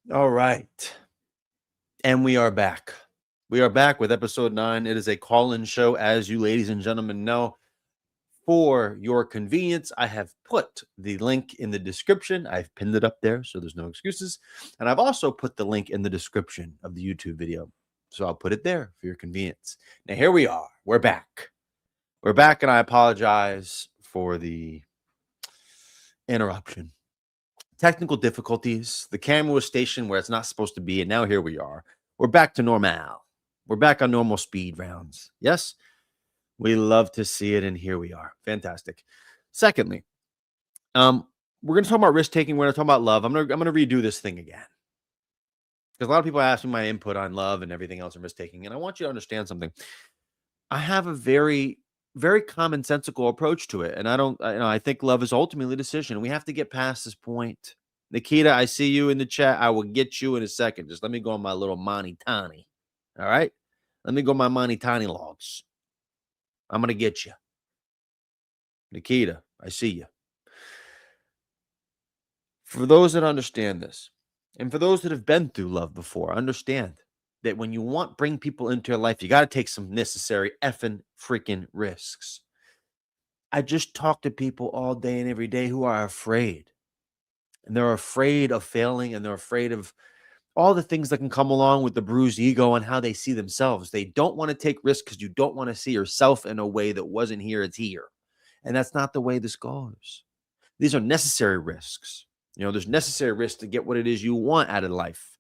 All right. And we are back. We are back with episode 9. It is a call-in show, as you ladies and gentlemen know. For your convenience, I have put the link in the description. I've pinned it up there, so there's no excuses. And I've also put the link in the description of the YouTube video. So I'll put it there for your convenience. Now, here we are. We're back. We're back, and I apologize for the interruption. Technical difficulties. The camera was stationed where it's not supposed to be, and now here we are. We're back to normal. We're back on normal speed rounds. Yes, we love to see it, and here we are. Fantastic. Secondly, we're going to talk about risk taking. We're going to talk about love. I'm going to redo this thing again because a lot of people ask me my input on love and everything else and risk taking, and I want you to understand something. I have a very, very commonsensical approach to it, and I think love is ultimately a decision. We have to get past this point. Nikita, I see you in the chat. I will get you in a second. Just let me go on my little Monty Tani. All right, let me go my Monty Tani logs. I'm gonna get you, Nikita. I see you. For those that understand this, and for those that have been through love before, understand that when you bring people into your life, you got to take some necessary effing freaking risks. I just talk to people all day and every day who are afraid. And they're afraid of failing, and they're afraid of all the things that can come along with the bruised ego and how they see themselves. They don't want to take risks because you don't want to see yourself in a way that wasn't here, it's here. And that's not the way this goes. These are necessary risks. There's necessary risks to get what it is you want out of life.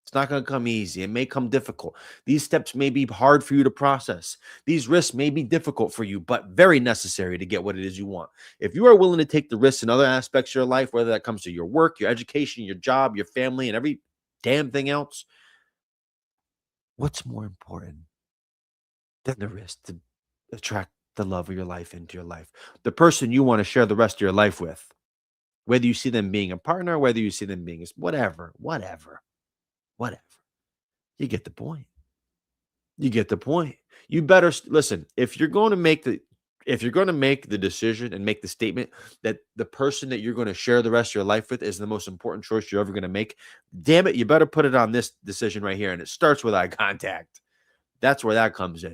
It's not going to come easy. It may come difficult. These steps may be hard for you to process. These risks may be difficult for you, but very necessary to get what it is you want. If you are willing to take the risks in other aspects of your life, whether that comes to your work, your education, your job, your family, and every damn thing else, what's more important than the risk to attract the love of your life into your life? The person you want to share the rest of your life with, whether you see them being a partner, whether you see them being whatever. You get the point. You get the point. You better listen. If you're going to make the decision and make the statement that the person that you're going to share the rest of your life with is the most important choice you're ever going to make, damn it, you better put it on this decision right here. And it starts with eye contact. That's where that comes in.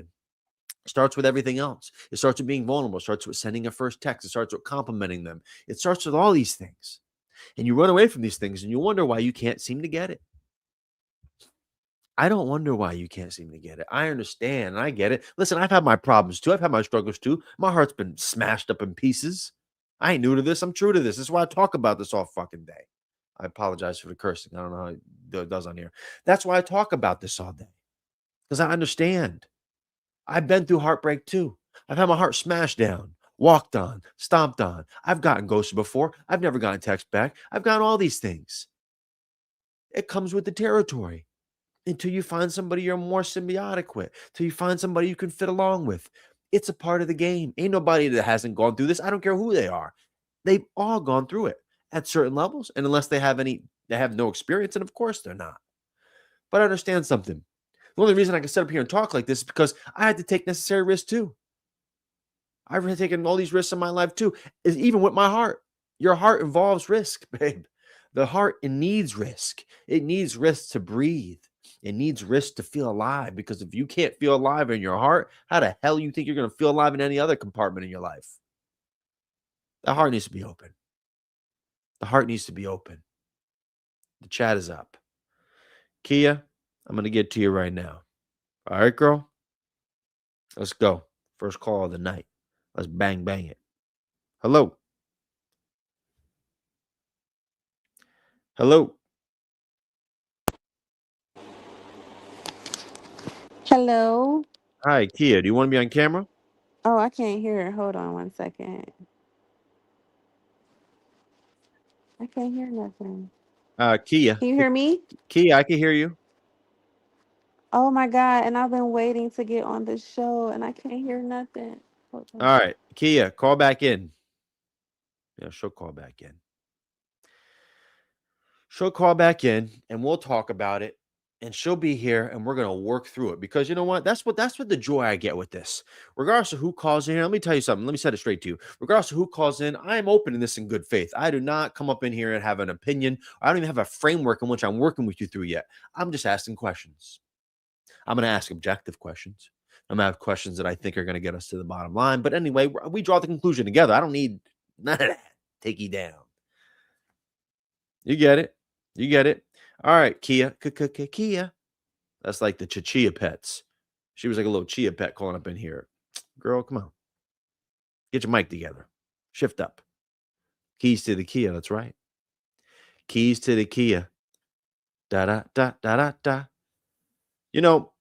It starts with everything else. It starts with being vulnerable. It starts with sending a first text. It starts with complimenting them. It starts with all these things. And you run away from these things and you wonder why you can't seem to get it. I don't wonder why you can't seem to get it. I understand and I get it. Listen, I've had my problems too. I've had my struggles too. My heart's been smashed up in pieces. I ain't new to this. I'm true to this. This is why I talk about this all fucking day. I apologize for the cursing. I don't know how it does on here. That's why I talk about this all day because I understand. I've been through heartbreak too. I've had my heart smashed down, walked on, stomped on. I've gotten ghosted before. I've never gotten text back. I've gotten all these things. It comes with the territory until you find somebody you're more symbiotic with, till you find somebody you can fit along with. It's a part of the game. Ain't nobody that hasn't gone through this. I don't care who they are. They've all gone through it at certain levels. And unless they have no experience, and of course they're not. But I understand something. The only reason I can sit up here and talk like this is because I had to take necessary risks too. I've taken all these risks in my life too, even with my heart. Your heart involves risk, babe. The heart, it needs risk. It needs risk to breathe. It needs risk to feel alive, because if you can't feel alive in your heart, how the hell you think you're going to feel alive in any other compartment in your life? The heart needs to be open. The heart needs to be open. The chat is up. Kia, I'm going to get to you right now. All right, girl? Let's go. First call of the night. Let's bang it. Hello. Hello. Hello. Hi, Kia. Do you want to be on camera? Oh, I can't hear it. Hold on 1 second. I can't hear nothing. Kia. Can you hear me? Kia, I can hear you. Oh my God. And I've been waiting to get on the show and I can't hear nothing. Hold All on. right. Kia, call back in. Yeah, she'll call back in. She'll call back in and we'll talk about it. and she'll be here, and we're gonna work through it because you know what? That's what the joy I get with this. Regardless of who calls in here, let me tell you something. Let me set it straight to you. Regardless of who calls in, I am open to this in good faith. I do not come up in here and have an opinion. I don't even have a framework in which I'm working with you through yet. I'm just asking questions. I'm gonna ask objective questions. I'm gonna have questions that I think are gonna get us to the bottom line. But anyway, we draw the conclusion together. I don't need none of that. Take you down. You get it. You get it. All right, Kia. Kia. That's like the chia pets. She was like a little chia pet calling up in here. Girl, come on. Get your mic together. Shift up. Keys to the Kia. That's right. Keys to the Kia. Da da da da da da. You know,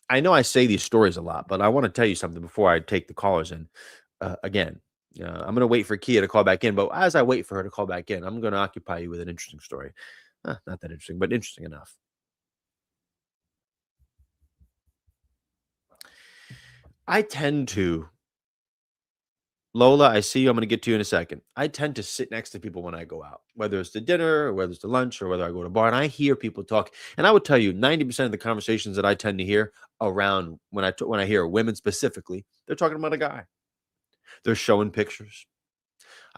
I know I say these stories a lot, but I want to tell you something before I take the callers in. Again, I'm going to wait for Kia to call back in, but as I wait for her to call back in, I'm going to occupy you with an interesting story. Not that interesting, but interesting enough. I tend to, Lola, I see you. I'm going to get to you in a second. I tend to sit next to people when I go out, whether it's to dinner or whether it's to lunch or whether I go to a bar, and I hear people talk. And I would tell you, 90% of the conversations that I tend to hear around when I hear women specifically, they're talking about a guy. They're showing pictures.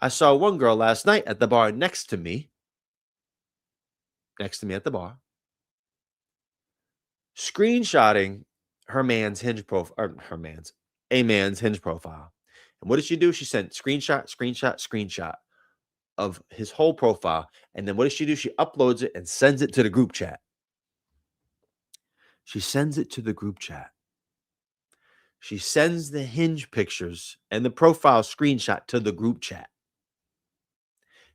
I saw one girl last night at the bar next to me at the bar, screenshotting her man's hinge profile, or a man's hinge profile. And what did she do? She sent screenshot of his whole profile. And then what does she do? She uploads it and sends it to the group chat. She sends it to the group chat. She sends the hinge pictures and the profile screenshot to the group chat,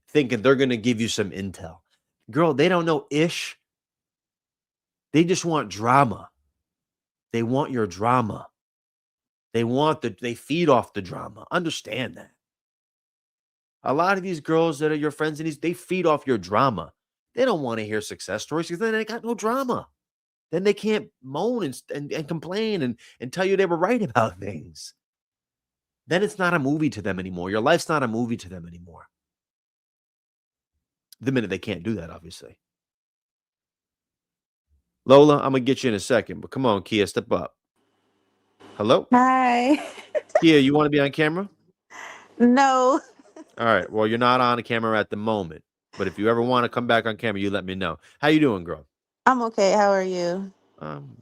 thinking they're going to give you some intel. Girl, they don't know ish. They just want drama. They want your drama. They feed off the drama. Understand that. A lot of these girls that are your friends and they feed off your drama. They don't want to hear success stories because then they got no drama. Then they can't moan and complain and tell you they were right about things. Then it's not a movie to them anymore. Your life's not a movie to them anymore. The minute they can't do that, obviously. Lola, I'm going to get you in a second, but come on, Kia, step up. Hello? Hi. Kia, you want to be on camera? No. All right. Well, you're not on a camera at the moment, but if you ever want to come back on camera, you let me know. How you doing, girl? I'm okay. How are you?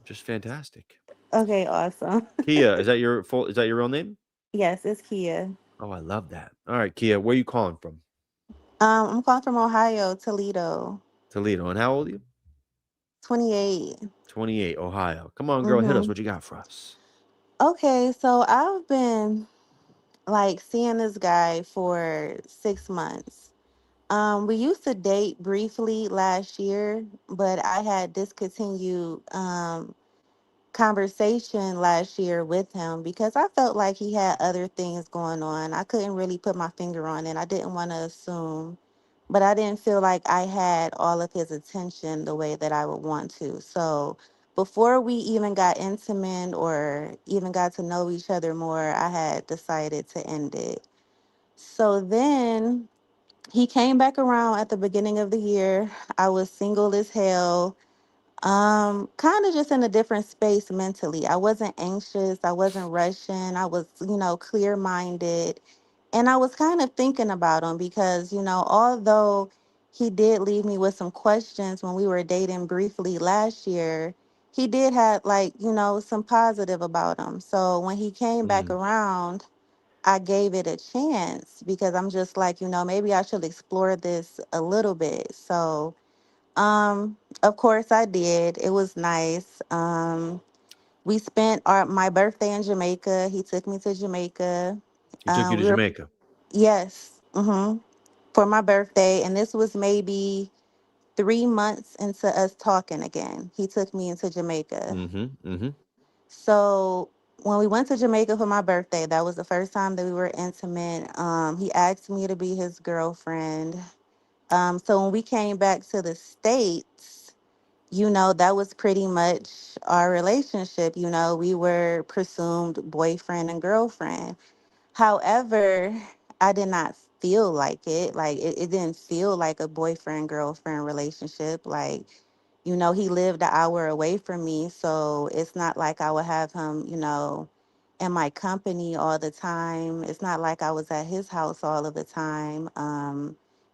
Just fantastic. Okay, awesome. Kia, is that your real name? Yes, it's Kia. Oh, I love that. All right, Kia, where you calling from? I'm calling from Ohio, Toledo. Toledo. And how old are you? 28. 28, Ohio. Come on, girl, hit us. Mm-hmm. What you got for us? Okay, so I've been like seeing this guy for 6 months. We used to date briefly last year, but I had discontinued conversation last year with him because I felt like he had other things going on. I couldn't really put my finger on it. I didn't want to assume, but I didn't feel like I had all of his attention the way that I would want to. So before we even got intimate or even got to know each other more, I had decided to end it. So then he came back around at the beginning of the year. I was single as hell. Kind of just in a different space mentally. I wasn't anxious. I wasn't rushing. I was, clear minded. And I was kind of thinking about him because, although he did leave me with some questions when we were dating briefly last year, he did have like, some positive about him. So when he came back Mm, around, I gave it a chance because I'm just like, maybe I should explore this a little bit. So, of course I did. It was nice. We spent my birthday in Jamaica. He took me to Jamaica. he took you to We were Jamaica. yes, for my birthday, and this was maybe 3 months into us talking again. He took me into Jamaica. Mm-hmm. Mm-hmm. So when we went to Jamaica for my birthday, that was the first time that we were intimate. He asked me to be his girlfriend. So when we came back to the States, that was pretty much our relationship. We were presumed boyfriend and girlfriend. However, I did not feel like it. Like it didn't feel like a boyfriend girlfriend relationship. Like, he lived an hour away from me, so it's not like I would have him, in my company all the time. It's not like I was at his house all of the time.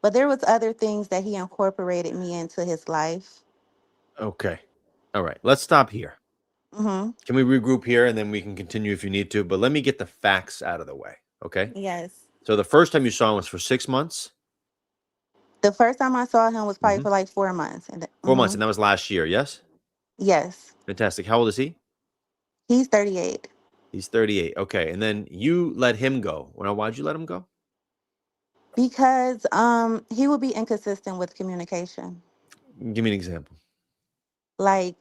But there was other things that he incorporated me into his life. Okay. All right. Let's stop here. Mm-hmm. Can we regroup here and then we can continue if you need to? But let me get the facts out of the way. Okay. Yes. So the first time you saw him was for 6 months. The first time I saw him was probably Hmm. for like 4 months. And 4 months, and that was last year. Yes. yes, Fantastic. How old is he? he's 38 He's 38. Okay. And then you let him go. Well, why'd you let him go? because he would be inconsistent with communication. Give me an example. Like,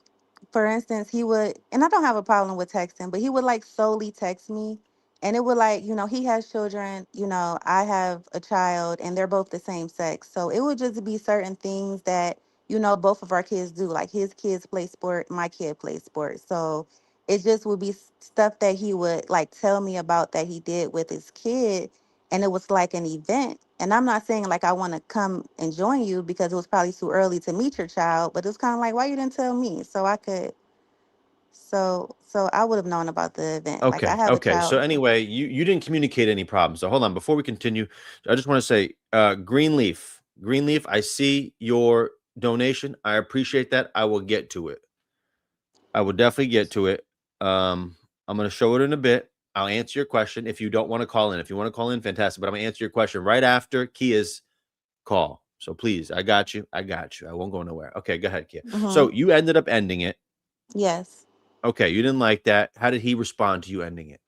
for instance, he would, and I don't have a problem with texting, but he would like solely text me. And it would like, he has children, I have a child, and they're both the same sex. So it would just be certain things that, both of our kids do. Like his kids play sport, my kid plays sport. So it just would be stuff that he would like tell me about that he did with his kid. And it was like an event. And I'm not saying like I want to come and join you because it was probably too early to meet your child, but it's kind of like why you didn't tell me so I could so I would have known about the event. Like I Okay. have a Okay. So child. anyway, you didn't communicate any problems. So hold on. Before we continue, I just want to say, Greenleaf, Greenleaf, I see your donation. I appreciate that. I will get to it. I will definitely get to it. I'm going to show it in a bit. I'll answer your question if you don't want to call in. If you want to call in, fantastic. But I'm going to answer your question right after Kia's call. So please, I got you. I got you. I won't go nowhere. Okay, go ahead, Kia. Hmm. So you ended up ending it. Yes. Okay, you didn't like that. How did he respond to you ending it?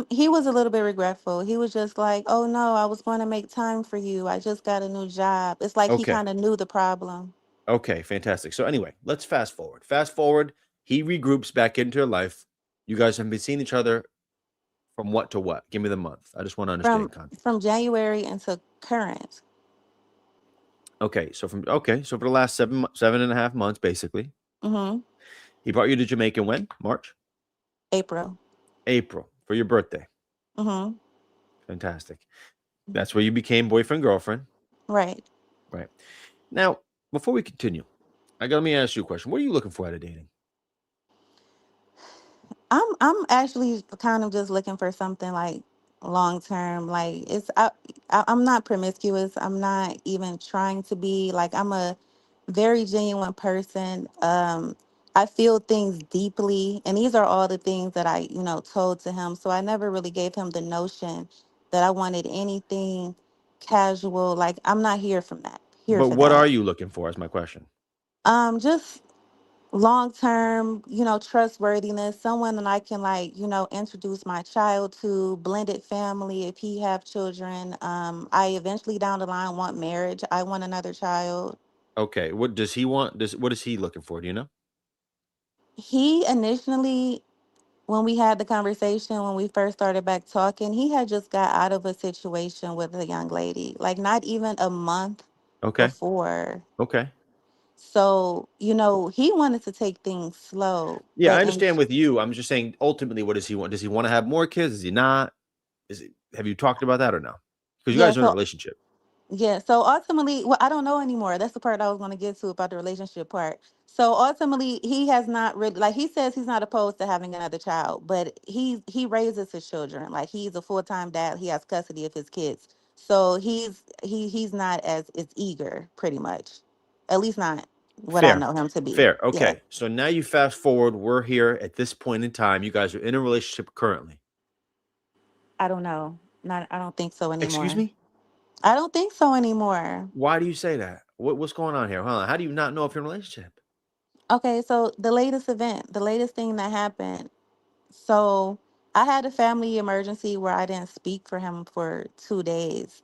He was a little bit regretful. He was just like, "Oh no, I was going to make time for you. I just got a new job." It's like he Okay. kind of knew the problem. Okay, fantastic. So anyway, let's fast forward. Fast forward, he regroups back into your life. You guys have been seeing each other from what to what? Give me the month. I just want to From understand context. from January into current. So for the last 7.5 months, basically, Mhm. he brought you to Jamaica when? March? April. April for your birthday. Mhm. Fantastic. That's where you became boyfriend, girlfriend. Right. Right. Now, before we continue, let me ask you a question. What are you looking for out of dating? I'm actually kind of just looking for something like long term. Like I'm not promiscuous. I'm not even trying to be. Like I'm a very genuine person. I feel things deeply, and these are all the things that I told to him. So I never really gave him the notion that I wanted anything casual. Like I'm not here from that. Here But for what are that. you looking for is my question. Just long term, trustworthiness, someone that I can like, introduce my child to, blended family if he have children. I eventually down the line want marriage. I want another child. Okay. What does he want? What is he looking for? Do you know? He initially, when we had the conversation, when we first started back talking, he had just got out of a situation with a young lady, like not even a month Okay. before. Okay. So, he wanted to take things slow, Yeah, I but in understand with you. I'm just saying ultimately what does he want? Does he want to have more kids? Does he not? Is it have you talked about that or no? Because you yeah, guys are in a so relationship. yeah, so ultimately, well, I don't know anymore. That's the part I was going to get to about the relationship part. So ultimately, he has not really, like he says he's not opposed to having another child, but he raises his children. Like he's a full-time dad. He has custody of his kids. So he's not as eager, pretty much. At least not what I Fair. know him to be. Fair. Yeah. Okay. So now you fast forward. We're here at this point in time. You guys are in a relationship currently. I don't know. Not I don't think so Excuse anymore. me? I don't think so anymore. Why do you say that? What's going on here? Hold on. How do you not know if you're in a relationship? Okay, so the latest event, the latest thing that happened. So I had a family emergency where I didn't speak for him for 2 days.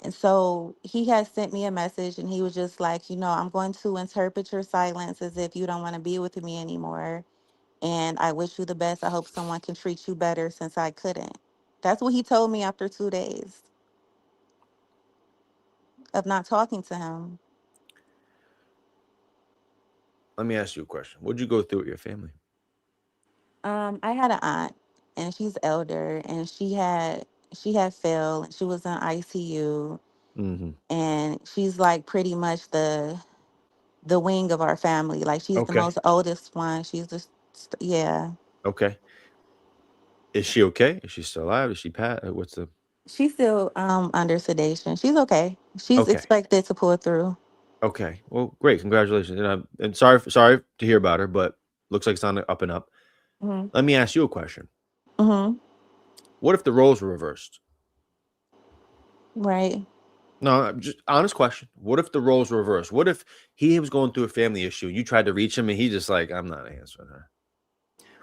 And so he had sent me a message and he was just like, I'm going to interpret your silence as if you don't want to be with me anymore. And I wish you the best. I hope someone can treat you better since I couldn't. That's what he told me after 2 days of not talking to him. Let me ask you a question. What'd you go through with your family? I had an aunt and she's elder and she had she had failed. She was in ICU, Hmm. and she's like pretty much the wing of our family. Like she's the Okay. most oldest one. She's just yeah. Okay. Is she okay? Is she still alive? Is she pat? What's the She's still under sedation. She's okay. She's okay? expected to pull through. Okay. Well, great. Congratulations. And sorry to hear about her, but looks like it's on the up and up. Mhm. Let me ask you a question. Mhm. What if the roles were reversed? Right. No, just honest question. What if the roles were reversed? What if he was going through a family issue and you tried to reach him and he just like, I'm not answering her?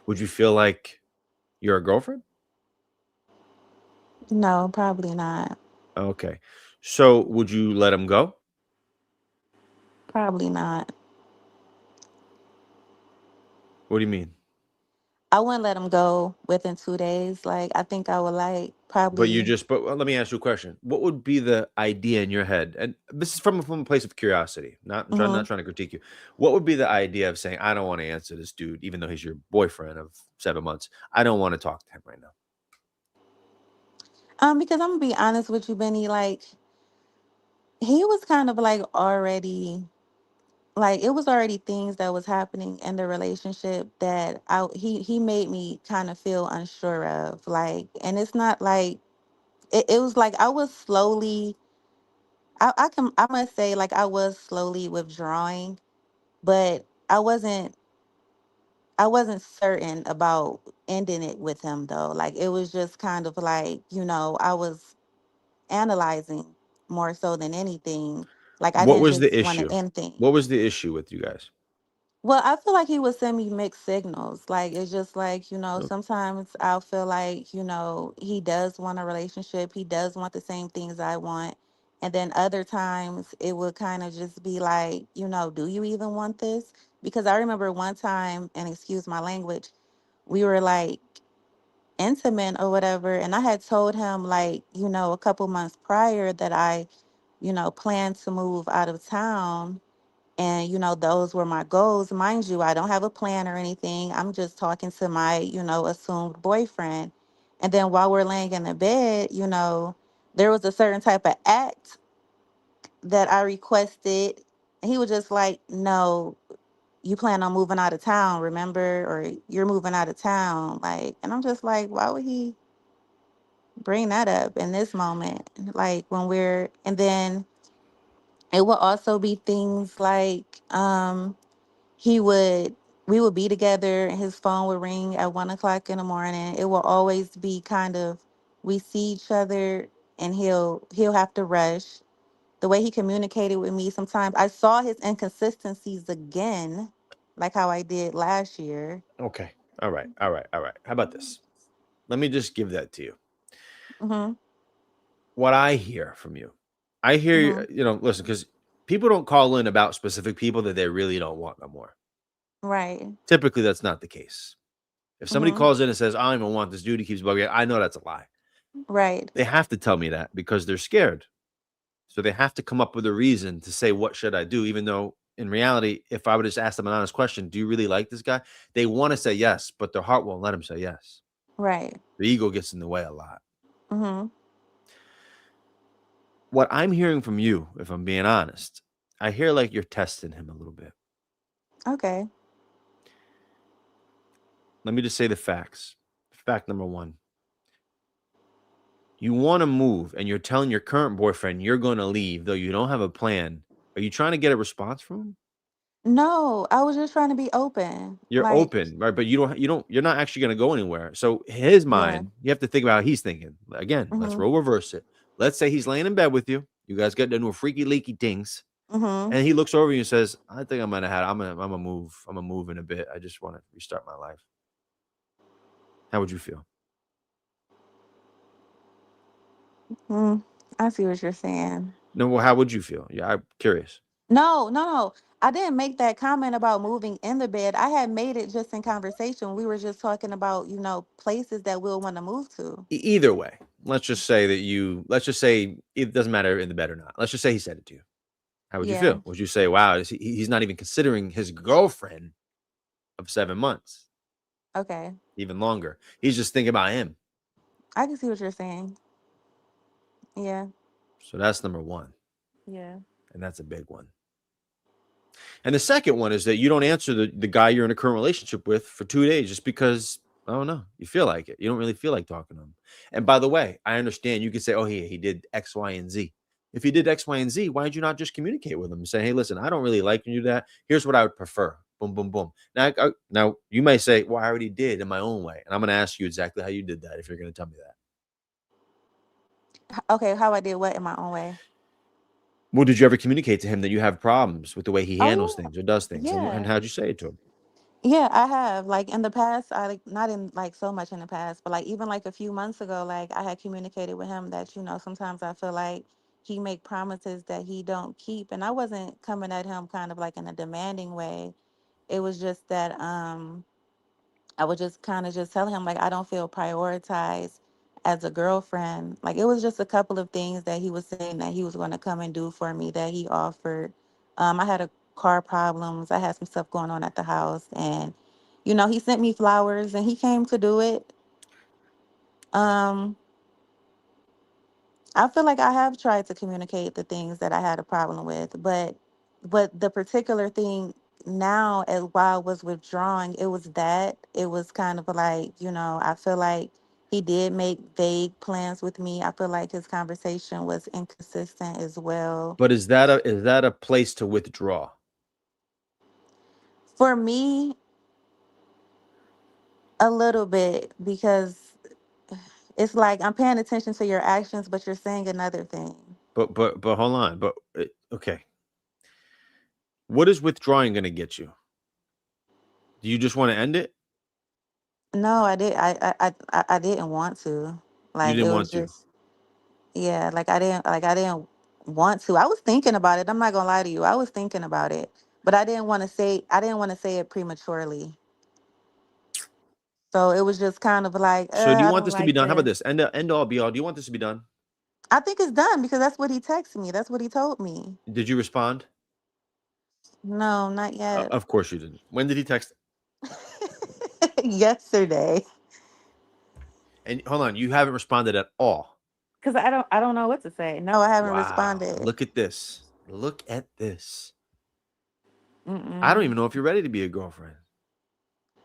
Would you feel like you're a girlfriend? No, probably not. Okay. So would you let him go? Probably not. What do you mean? I wouldn't let him go within 2 days. Like I think I would like But you probably. just but let me ask you a question. What would be the idea in your head? And this is from a place of curiosity. Not Mhm. trying to critique you. What would be the idea of saying, I don't want to answer this dude, even though he's your boyfriend of 7 months? I don't want to talk to him right now. Because I'm gonna be honest with you, Benny. Like he was kind of like already like it was already things that was happening in the relationship that he made me kind of feel unsure of. Like, and it's not like it was like I was slowly. I must say like I was slowly withdrawing, but I wasn't certain about ending it with him though. Like it was just kind of like, I was analyzing more so than anything. Like I What didn't was the just want to issue? end What things. was the issue with you guys? Well, I feel like he would send me mixed signals. Like it's just like, Oh, sometimes I'll feel like, he does want a relationship. He does want the same things I want. And then other times it would kind of just be like, do you even want this? Because I remember one time, and excuse my language, we were like intimate or whatever, and I had told him like, a couple months prior that I, planned to move out of town, and those were my goals. Mind you, I don't have a plan or anything. I'm just talking to my, assumed boyfriend. And then while we're laying in the bed, there was a certain type of act that I requested. He was just like, no, you plan on moving out of town, remember? Or you're moving out of town. Like, and I'm just like, why would he bring that up in this moment? Like and then it will also be things like, he would we would be together and his phone would ring at 1 o'clock in the morning. It will always be kind of, we see each other, and he'll have to rush. The way he communicated with me, sometimes I saw his inconsistencies again, like how I did last year. okay. All right. All right. All right. How about this? Let me just give that to you. Mm-hmm. What I hear from you, I hear Mm-hmm. listen, because people don't call in about specific people that they really don't want no more. Right. Typically, that's not the case. If somebody Mm-hmm. calls in and says, I don't even want this dude, he keeps bugging, I know that's a lie. Right. They have to tell me that because they're scared. So they have to come up with a reason to say, what should I do? Even though in reality, if I would just ask them an honest question, do you really like this guy? They want to say yes, but their heart won't let them say yes. Right. The ego gets in the way a lot. Mm-hmm. What I'm hearing from you, if I'm being honest, I hear like you're testing him a little bit. Okay. Let me just say the facts. Fact number one, you want to move and you're telling your current boyfriend you're going to leave, though you don't have a plan. Are you trying to get a response from him? No, I was just trying to be open. You're Like, open, right? But you're not actually going to go anywhere. So his yeah. mind, you have to think about how he's thinking. Again, let's Mm-hmm. roll reverse it. Let's say he's laying in bed with you. You guys get into a freaky leaky things, Mm-hmm. and he looks over you and says, "I think I'm gonna move. I'm gonna move in a bit. I just want to restart my life." How would you feel? Mm, I see what you're saying. No, well, how would you feel? Yeah, I'm curious. No, no, no. I didn't make that comment about moving in the bed. I had made it just in conversation. We were just talking about, places that we'll want to move to. Either way, let's just say that let's just say it doesn't matter in the bed or not. Let's just say he said it to you. How would you Yeah. feel? Would you say, wow, he's not even considering his girlfriend of 7 months, Okay. even longer? He's just thinking about him. I can see what you're saying. Yeah. So that's number one. Yeah. And that's a big one. And the second one is that you don't answer the guy you're in a current relationship with for 2 days just because, I don't know, you feel like it. You don't really feel like talking to him. And by the way, I understand you could say, oh, he did X, Y, and Z. If he did X, Y, and Z, why did you not just communicate with him and say, hey, listen, I don't really like when you do that. Here's what I would prefer. Boom, boom, boom. Now you may say, well, I already did in my own way. And I'm going to ask you exactly how you did that if you're going to tell me that. Okay, how I did what in my own way? Well, did you ever communicate to him that you have problems with the way he handles Oh things or does things? And yeah. how'd you say it to him? Yeah, I have. Like in the past, I like not in like so much in the past, but like even like a few months ago, like I had communicated with him that, sometimes I feel like he make promises that he don't keep. And I wasn't coming at him kind of like in a demanding way. It was just that I would just kind of just tell him like I don't feel prioritized as a girlfriend. Like it was just a couple of things that he was saying that he was going to come and do for me that he offered. I had a car problems. I had some stuff going on at the house, and he sent me flowers and he came to do it. Um, I feel like I have tried to communicate the things that I had a problem with, but the particular thing now, as while I was withdrawing, it was kind of like, I feel like he did make vague plans with me. I feel like his conversation was inconsistent as well. But is that a place to withdraw? For me, a little bit, because it's like I'm paying attention to your actions, but you're saying another thing. But hold on. Okay, what is withdrawing going to get you? Do you just want to end it? No, I did. I didn't want to. You Like it didn't was want to. just, yeah. Like I didn't want to. I was thinking about it. I'm not gonna lie to you. I was thinking about it, but I didn't want to say it prematurely. So it was just kind of like, So do you I want don't this to be like done? How about this. this? End all be all. Do you want this to be done? I think it's done because that's what he texted me. That's what he told me. Did you respond? No, not yet. Of course you didn't. When did he text? Yesterday. And hold on, you haven't responded at all. Because I don't know what to say. No, I haven't Wow. responded. Look at this. Look at this. I don't Mm-mm. even know if you're ready to be a girlfriend.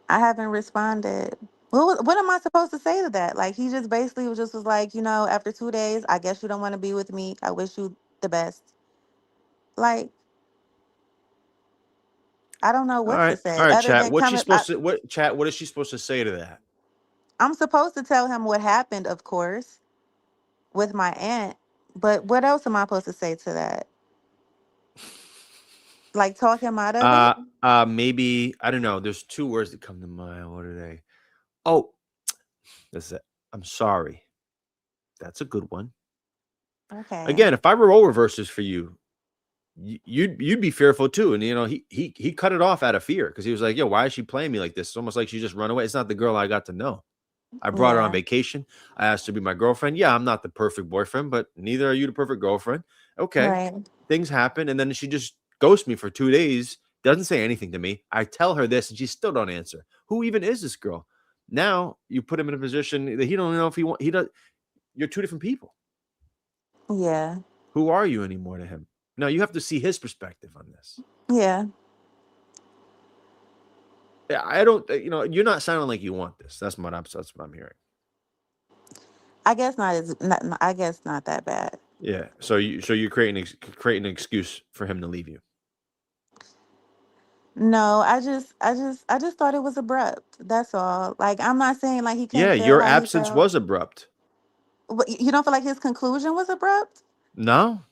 I haven't responded. What am I supposed to say to that? Like he just basically was like, after 2 days, I guess you don't want to be with me. I wish you the best. Like I don't know All what to right. All say right, other chat. than What's she coming. supposed to what is she supposed to say to that? I'm supposed to tell him what happened, of course, with my aunt. But what else am I supposed to say to that? Like talk him out of it? Maybe I don't know. There's two words that come to mind. What are they? Oh, that's it. I'm sorry. That's a good one. Okay. Again, if I were role reverses for you, you'd be fearful too. And he cut it off out of fear because he was like, "Yo, why is she playing me like this? It's almost like she just run away. It's not the girl I got to know. I brought her on Yeah. vacation. I asked her to be my girlfriend. Yeah, I'm not the perfect boyfriend, but neither are you the perfect girlfriend. Okay, Right. things happen, and then she just ghosts me for 2 days. Doesn't say anything to me. I tell her this, and she still don't answer. Who even is this girl? Now you put him in a position that he don't know if he want. He does. You're two different people. Yeah. Who are you anymore to him? Now you have to see his perspective on this. Yeah. I don't. You're not sounding like you want this. That's what I'm hearing. I guess not as not, I guess not that bad. Yeah. So you're creating an excuse for him to leave you. No, I just thought it was abrupt. That's all. Like I'm not saying like he Yeah, can't feel your how he absence felt. was abrupt. But you don't feel like his conclusion was abrupt? No,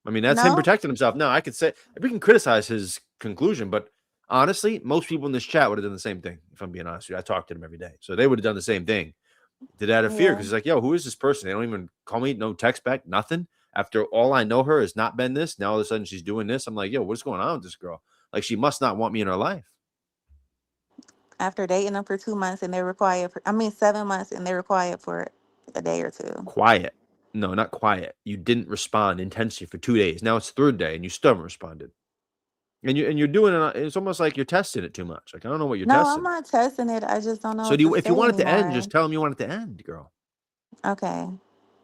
I mean that's him No? protecting himself. No, I could say we can criticize his conclusion, but honestly, most people in this chat would have done the same thing. If I'm being honest with you, I talk to them every day, so they would have done the same thing. Did out of fear Yeah. because it's like, yo, who is this person? They don't even call me, no text back, nothing. After all I know her has not been this. Now all of a sudden she's doing this. I'm like, yo, what's going on with this girl? Like she must not want me in her life. After dating them for 2 months and they're required for, I mean 7 months and they're required for a day or two. Quiet. No, not quiet. You didn't respond intensely for 2 days. Now it's third day and you still haven't responded. And you're doing it. It's almost like you're testing it too much. Like I don't know what you're No, I'm testing. not testing it. I just don't know So what to if you say want it to end, anymore. just tell him you want it to end, girl. Okay.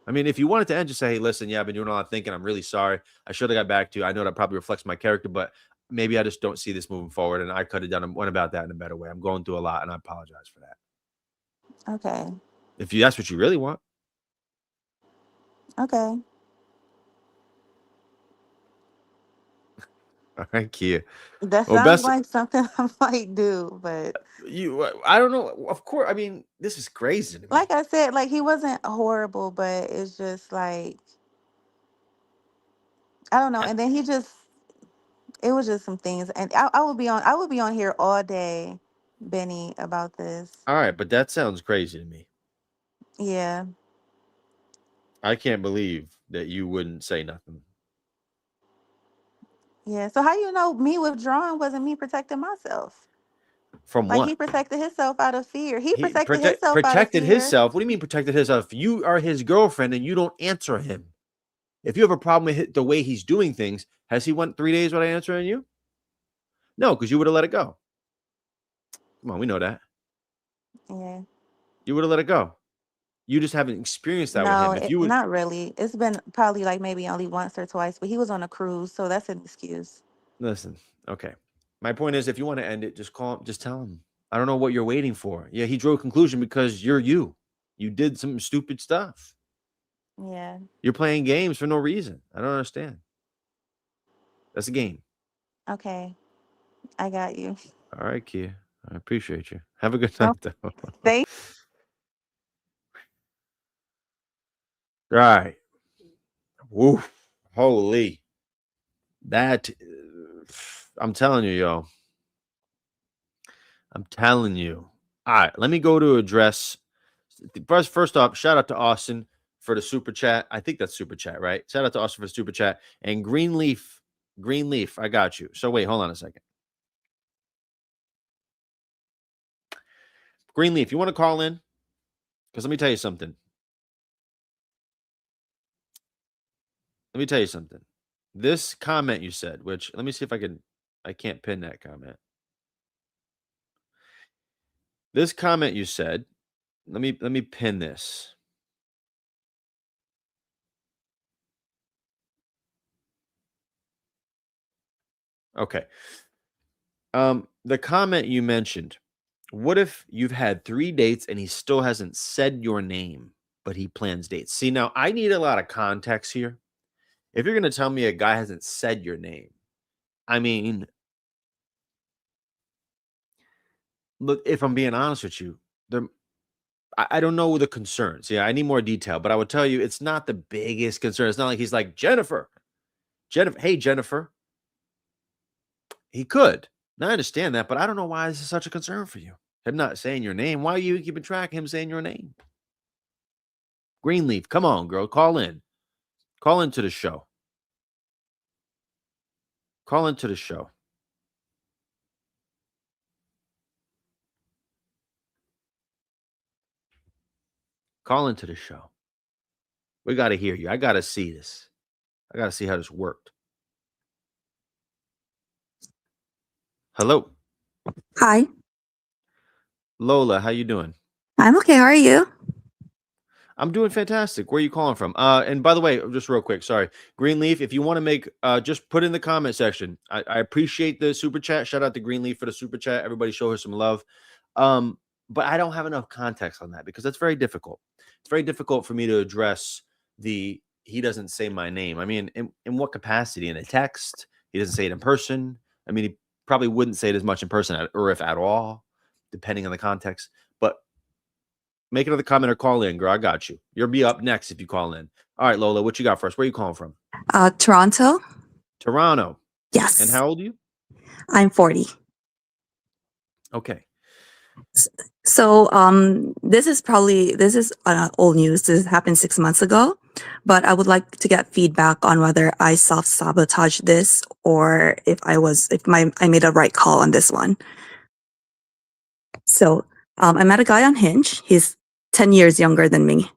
I mean, if you wanted to end, just say, hey, listen, yeah, I've been doing a lot of thinking. I'm really sorry. I should have got back to you. I know that probably reflects my character, but maybe I just don't see this moving forward. And I could have went about that in a better way. I'm going through a lot and I apologize for that. Okay. If you that's what you really want. Okay. All right, Kia. That Well, sounds best like something I might do, but I don't know. Of course, I mean, this is crazy to like me. I said, like he wasn't horrible, but it's just like I don't know. Uh, And then he just it was just some things, and I would be on here all day, Benny, about this. All right, but that sounds crazy to me. Yeah, I can't believe that you wouldn't say nothing. yeah. So how you know me withdrawing wasn't me protecting myself? From Like what? he protected himself out of fear. He He protected himself out of protected fear. himself. What do you mean protected himself? You are his girlfriend and you don't answer him. If you have a problem with the way he's doing things, has he went 3 days without answering you? No, because you would have let it go. Come on, we know that. Yeah. You would have let it go. You just haven't experienced that with No, him. If you would not really. It's been probably like maybe only once or twice, but he was on a cruise, so that's an excuse. listen, okay. My point is, if you want to end it, just call him. Just tell him. I don't know what you're waiting for. Yeah, he drew a conclusion because you're you. You did some stupid stuff. Yeah. You're playing games for no reason. I don't understand. That's a game. Okay. I got you. All right, Kia. I appreciate you. Have a good Oh, night, though. All thank right. Woo. Holy. That. I'm telling you, yo. I'm telling you. All right. Let me go to address. First off, shout out to Austin for the super chat. I think that's super chat, right? Shout out to Austin for the super chat. And Greenleaf. Greenleaf, I got you. So wait, hold on a second. Greenleaf, you want to call in? Because let me tell you something. Let me tell you something. This comment you said, which let me see if I can't pin that comment. This comment you said, let me pin this. Okay. The comment you mentioned, what if you've had 3 dates and he still hasn't said your name, but he plans dates? See, now I need a lot of context here. If you're going to tell me a guy hasn't said your name, I mean, look, if I'm being honest with you, there I don't know the concerns. Yeah, I need more detail, but I would tell you it's not the biggest concern. It's not like he's like, Jennifer, hey, Jennifer. He could. Now, I understand that, but I don't know why this is such a concern for you. Him not saying your name. Why are you keeping track of him saying your name? Greenleaf, come on, girl. Call in. Call into the show. Call into the show. Call into the show. We got to hear you. I got to see this. I got to see how this worked. Hello, Hi, Lola. How you doing? I'm okay. How are you? I'm doing fantastic. Where are you calling from? And by the way, just real quick, sorry, Greenleaf. If you want to make, just put in the comment section. I appreciate the super chat. Shout out to Greenleaf for the super chat. Everybody show her some love. But I don't have enough context on that because that's very difficult. It's very difficult for me to address the he doesn't say my name. I mean, in what capacity? In a text? He doesn't say it in person. I mean, he probably wouldn't say it as much in person, or if at all, depending on the context. But make another comment or call in, girl. I got you. You'll be up next if you call in. All right, Lola, what you got for us? Where are you calling from? Toronto? Toronto. And Yes, how old are you? I'm 40. Okay. So, this is old news. This happened 6 months ago, but I would like to get feedback on whether I self-sabotaged this or I made a right call on this one. So, I met a guy on Hinge. He's 10 years younger than me.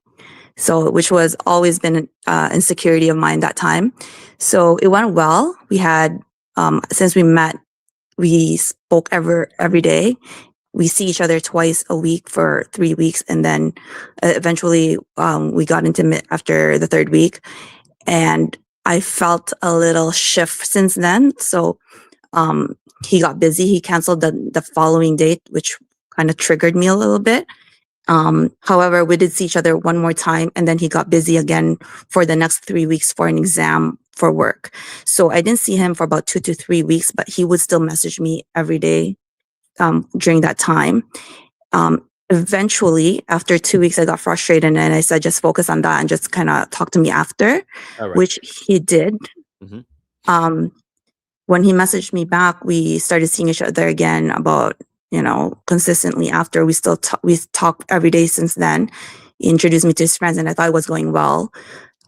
So, which was always been insecurity of mine that time. So it went well. We had, since we met, we spoke every day. we see each other twice a week for 3 weeks, and then eventually we got intimate after the third week, and I felt a little shift since then. So he got busy. He canceled the following date, which kind of triggered me a little bit. However, we did see each other one more time, and then he got busy again for the next 3 weeks for an exam for work. So I didn't see him for about 2 to 3 weeks, but he would still message me every day during that time. Eventually, after 2 weeks, I got frustrated and I said, just focus on that and just kind of talk to me after, All right. which he did. Mhm. When he messaged me back, we started seeing each other again about, consistently after. We talk every day since then. He introduced me to his friends and I thought it was going well.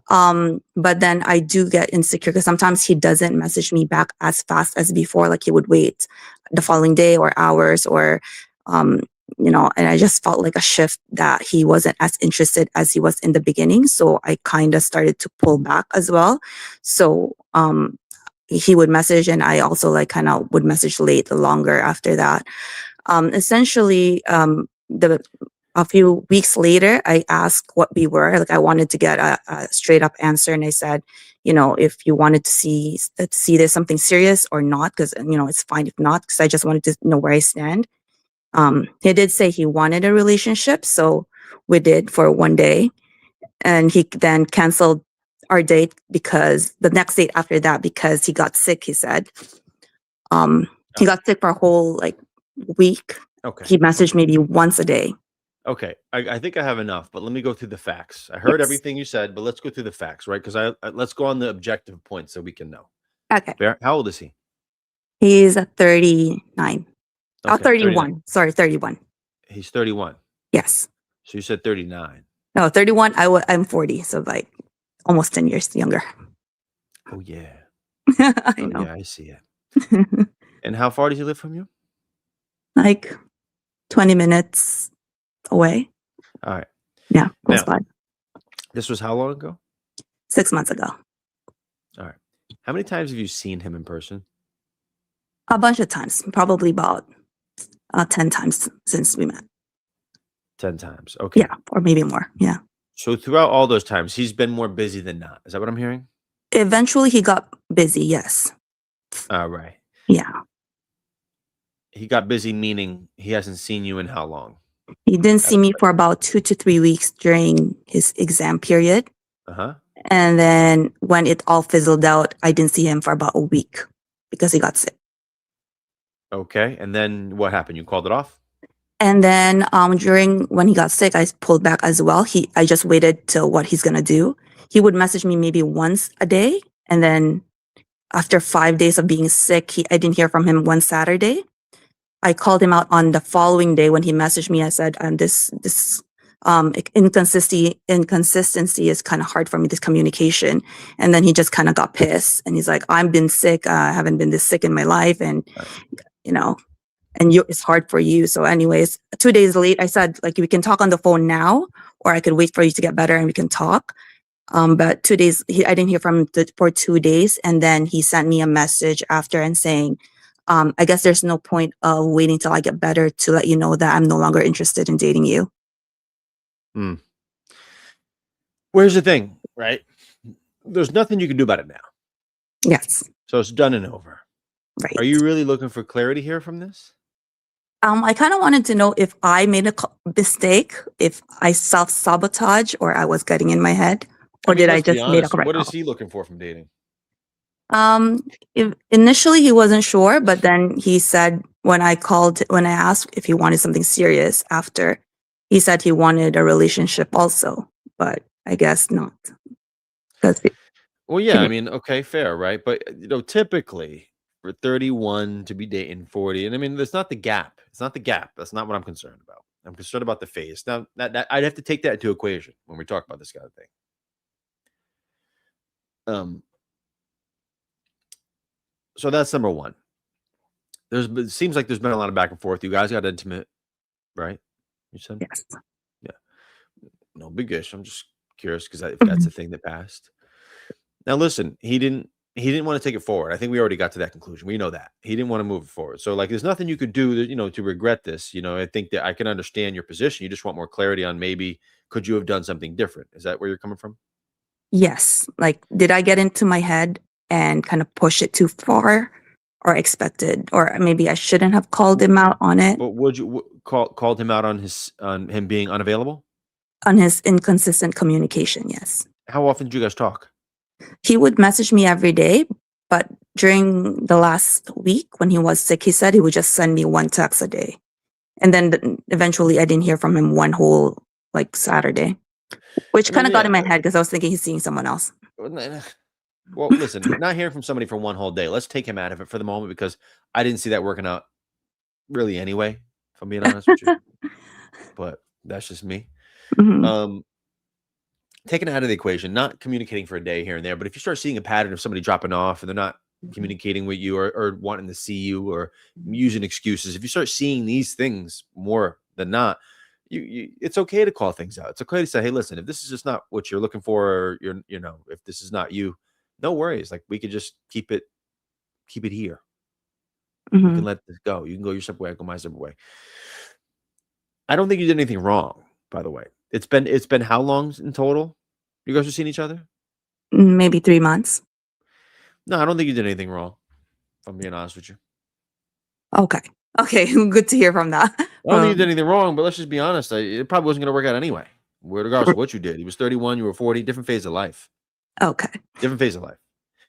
But then I do get insecure because sometimes he doesn't message me back as fast as before. Like he would wait the following day or hours or, and I just felt like a shift that he wasn't as interested as he was in the beginning. So I kind of started to pull back as well. So, he would message and I also like kind of would message late longer after that. Essentially, a few weeks later, I asked what we were. Like I wanted to get a straight up answer, and I said, if you wanted to see there's something serious or not, because it's fine if not, because I just wanted to know where I stand. He did say he wanted a relationship, so we did for one day, and he then canceled our date because the next date after that because he got sick. He said, he got sick for a whole like week. Okay. He messaged maybe once a day. Okay. I think I have enough, but let me go through the facts. I heard Yes. everything you said, but let's go through the facts, right? Because let's go on the objective points so we can know. Okay. How old is he? He's 39. Okay, 31. 39. Sorry, 31. He's 31. Yes. So you said 39. No, 31. I'm 40, so like almost 10 years younger. Oh yeah. I Oh know. yeah, I see it. And how far does he live from you? Like 20 minutes away. All right. Yeah, close Now, by. this was how long ago? 6 months ago. All right. How many times have you seen him in person? A bunch of times, probably about 10 times since we met. 10 times. Okay. Yeah, or maybe more. Yeah. So throughout all those times, he's been more busy than not. Is that what I'm hearing? Eventually, he got busy. Yes. All right. Yeah. He got busy, meaning he hasn't seen you in how long? He didn't see me for about 2 to 3 weeks during his exam period. Uh-huh. And then when it all fizzled out, I didn't see him for about a week because he got sick. Okay. And then what happened? You called it off? And then during when he got sick, I pulled back as well. I just waited till what he's gonna do. He would message me maybe once a day, and then after 5 days of being sick, I didn't hear from him one Saturday. I called him out on the following day when he messaged me. I said, this inconsistency is kind of hard for me, this communication. And then he just kind of got pissed and he's like, I've been sick. I haven't been this sick in my life. And, it's hard for you. So anyways, 2 days late, I said, like, we can talk on the phone now, or I could wait for you to get better and we can talk. But 2 days, I didn't hear from him for 2 days. And then he sent me a message after and saying, I guess there's no point of waiting till I get better to let you know that I'm no longer interested in dating you. Well, here's the thing, right? There's nothing you can do about it now. Yes. So it's done and over. Right. Are you really looking for clarity here from this? I kind of wanted to know if I made a mistake, if I self-sabotage or I was getting in my head, or did I just make a correct What call? is he looking for from dating? Initially he wasn't sure, but then he said when I asked if he wanted something serious after, he said he wanted a relationship also, but I guess not. Well, yeah, I mean, okay, fair, right? But typically for 31 to be dating 40, and I mean, that's not the gap. It's not the gap. That's not what I'm concerned about. I'm concerned about the phase. Now, that I'd have to take that into equation when we talk about this kind of thing. So that's number one. It seems like there's been a lot of back and forth. You guys got intimate, right? You said? Yes. Yeah. No big issue. I'm just curious because if that's a thing that passed. Now, listen, he didn't he didn't want to take it forward. I think we already got to that conclusion. We know that he didn't want to move it forward. So like, there's nothing you could do that, to regret this. I think that I can understand your position. You just want more clarity on maybe could you have done something different? Is that where you're coming from? Yes. Like, did I get into my head and kind of push it too far or expected, or maybe I shouldn't have called him out on it, But would you called him out on him being unavailable? on his inconsistent communication? Yes. How often did you guys talk? He would message me every day, but during the last week when he was sick, he said he would just send me one text a day. And then eventually I didn't hear from him one whole like Saturday, which I kind mean, of got yeah. in my head because I was thinking he's seeing someone else. Well, listen, not hearing from somebody for one whole day. Let's take him out of it for the moment because I didn't see that working out really anyway, if I'm being honest with you. But that's just me. Mhm. Taking it out of the equation, not communicating for a day here and there, but if you start seeing a pattern of somebody dropping off and they're not communicating with you or wanting to see you or using excuses, if you start seeing these things more than not, it's okay to call things out. It's okay to say, hey, listen, if this is just not what you're looking for, or if this is not you, no worries. Like we could just keep it here. We can Mhm. let this go. You can go your separate way, I go my separate way. I don't think you did anything wrong, by the way. It's been how long in total? You guys have seen each other? Maybe 3 months. No, I don't think you did anything wrong, if I'm being honest with you. Okay. Okay. Good to hear from that. I don't think you did anything wrong, but let's just be honest. It probably wasn't going to work out anyway, regardless of what you did. He was 31, you were 40, different phase of life. Okay. Different phase of life.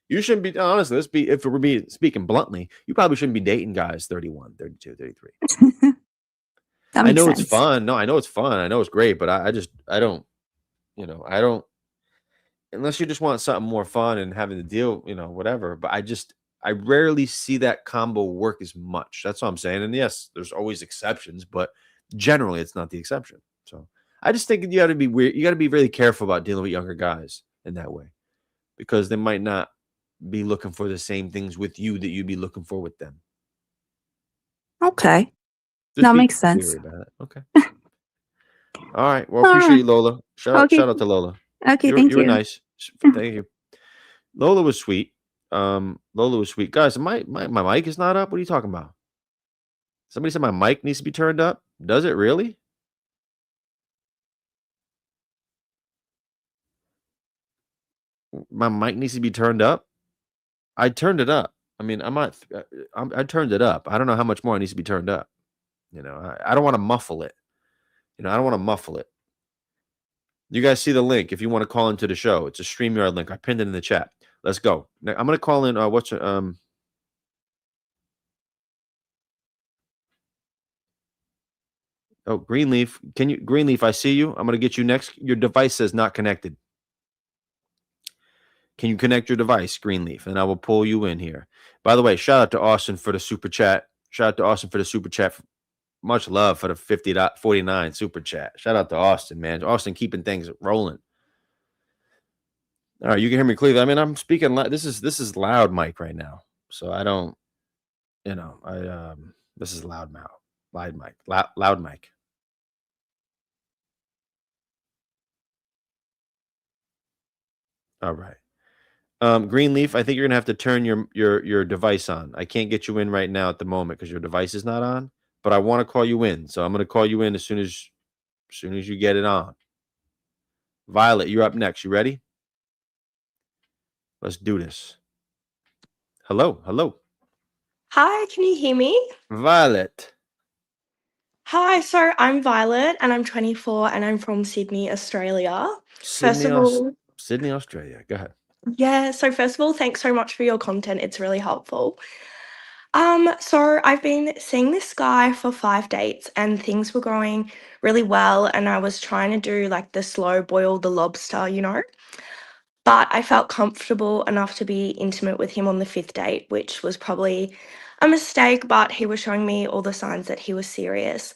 You shouldn't be, honestly, if we're speaking bluntly, you probably shouldn't be dating guys 31, 32, 33. That I makes know it's sense. fun. No, I know it's fun. I know it's great, but I don't, I don't, unless you just want something more fun and having to deal, whatever. But I rarely see that combo work as much. That's what I'm saying. And yes, there's always exceptions, but generally it's not the exception. So I just think you got to be weird. You got to be really careful about dealing with younger guys in that way because they might not be looking for the same things with you that you'd be looking for with them. Okay. Just That be makes sense. clear about it. Okay. All right. Well, All appreciate right. you, Lola. Okay. Shout out to Lola. Okay. You Thank were you. nice. Thank you. Lola was sweet. Lola was sweet. Guys, my mic is not up. What are you talking about? Somebody said my mic needs to be turned up. Does it really? My mic needs to be turned up. I turned it up. I mean, I turned it up. I don't know how much more it needs to be turned up. I don't want to muffle it. I don't want to muffle it. You guys see the link if you want to call into the show. It's a StreamYard link. I pinned it in the chat. Let's go. Now, I'm gonna call in. Oh, Greenleaf. Greenleaf? I see you. I'm gonna get you next. Your device says not connected. Can you connect your device, Greenleaf? And I will pull you in here. By the way, shout out to Austin for the super chat. Shout out to Austin for the super chat. Much love for the 50.49 super chat. Shout out to Austin, man. Austin keeping things rolling. All right, you can hear me clearly. I mean, I'm speaking loud. This is loud mic right now. So I don't, this is loud mic. Loud mic. All right. Greenleaf, I think you're gonna have to turn your device on. I can't get you in right now at the moment because your device is not on. But I want to call you in, so I'm gonna call you in as soon as you get it on. Violet, you're up next. You ready? Let's do this. Hello. Hi, can you hear me? Violet. Hi, so I'm Violet and I'm 24 and I'm from Sydney, Australia. First Sydney, of all, Sydney, Australia. Go ahead. first of all, thanks so much for your content. It's really helpful. So I've been seeing this guy for 5 dates and things were going really well and I was trying to do like the slow boil the lobster. But I felt comfortable enough to be intimate with him on the fifth date, which was probably a mistake, but he was showing me all the signs that he was serious.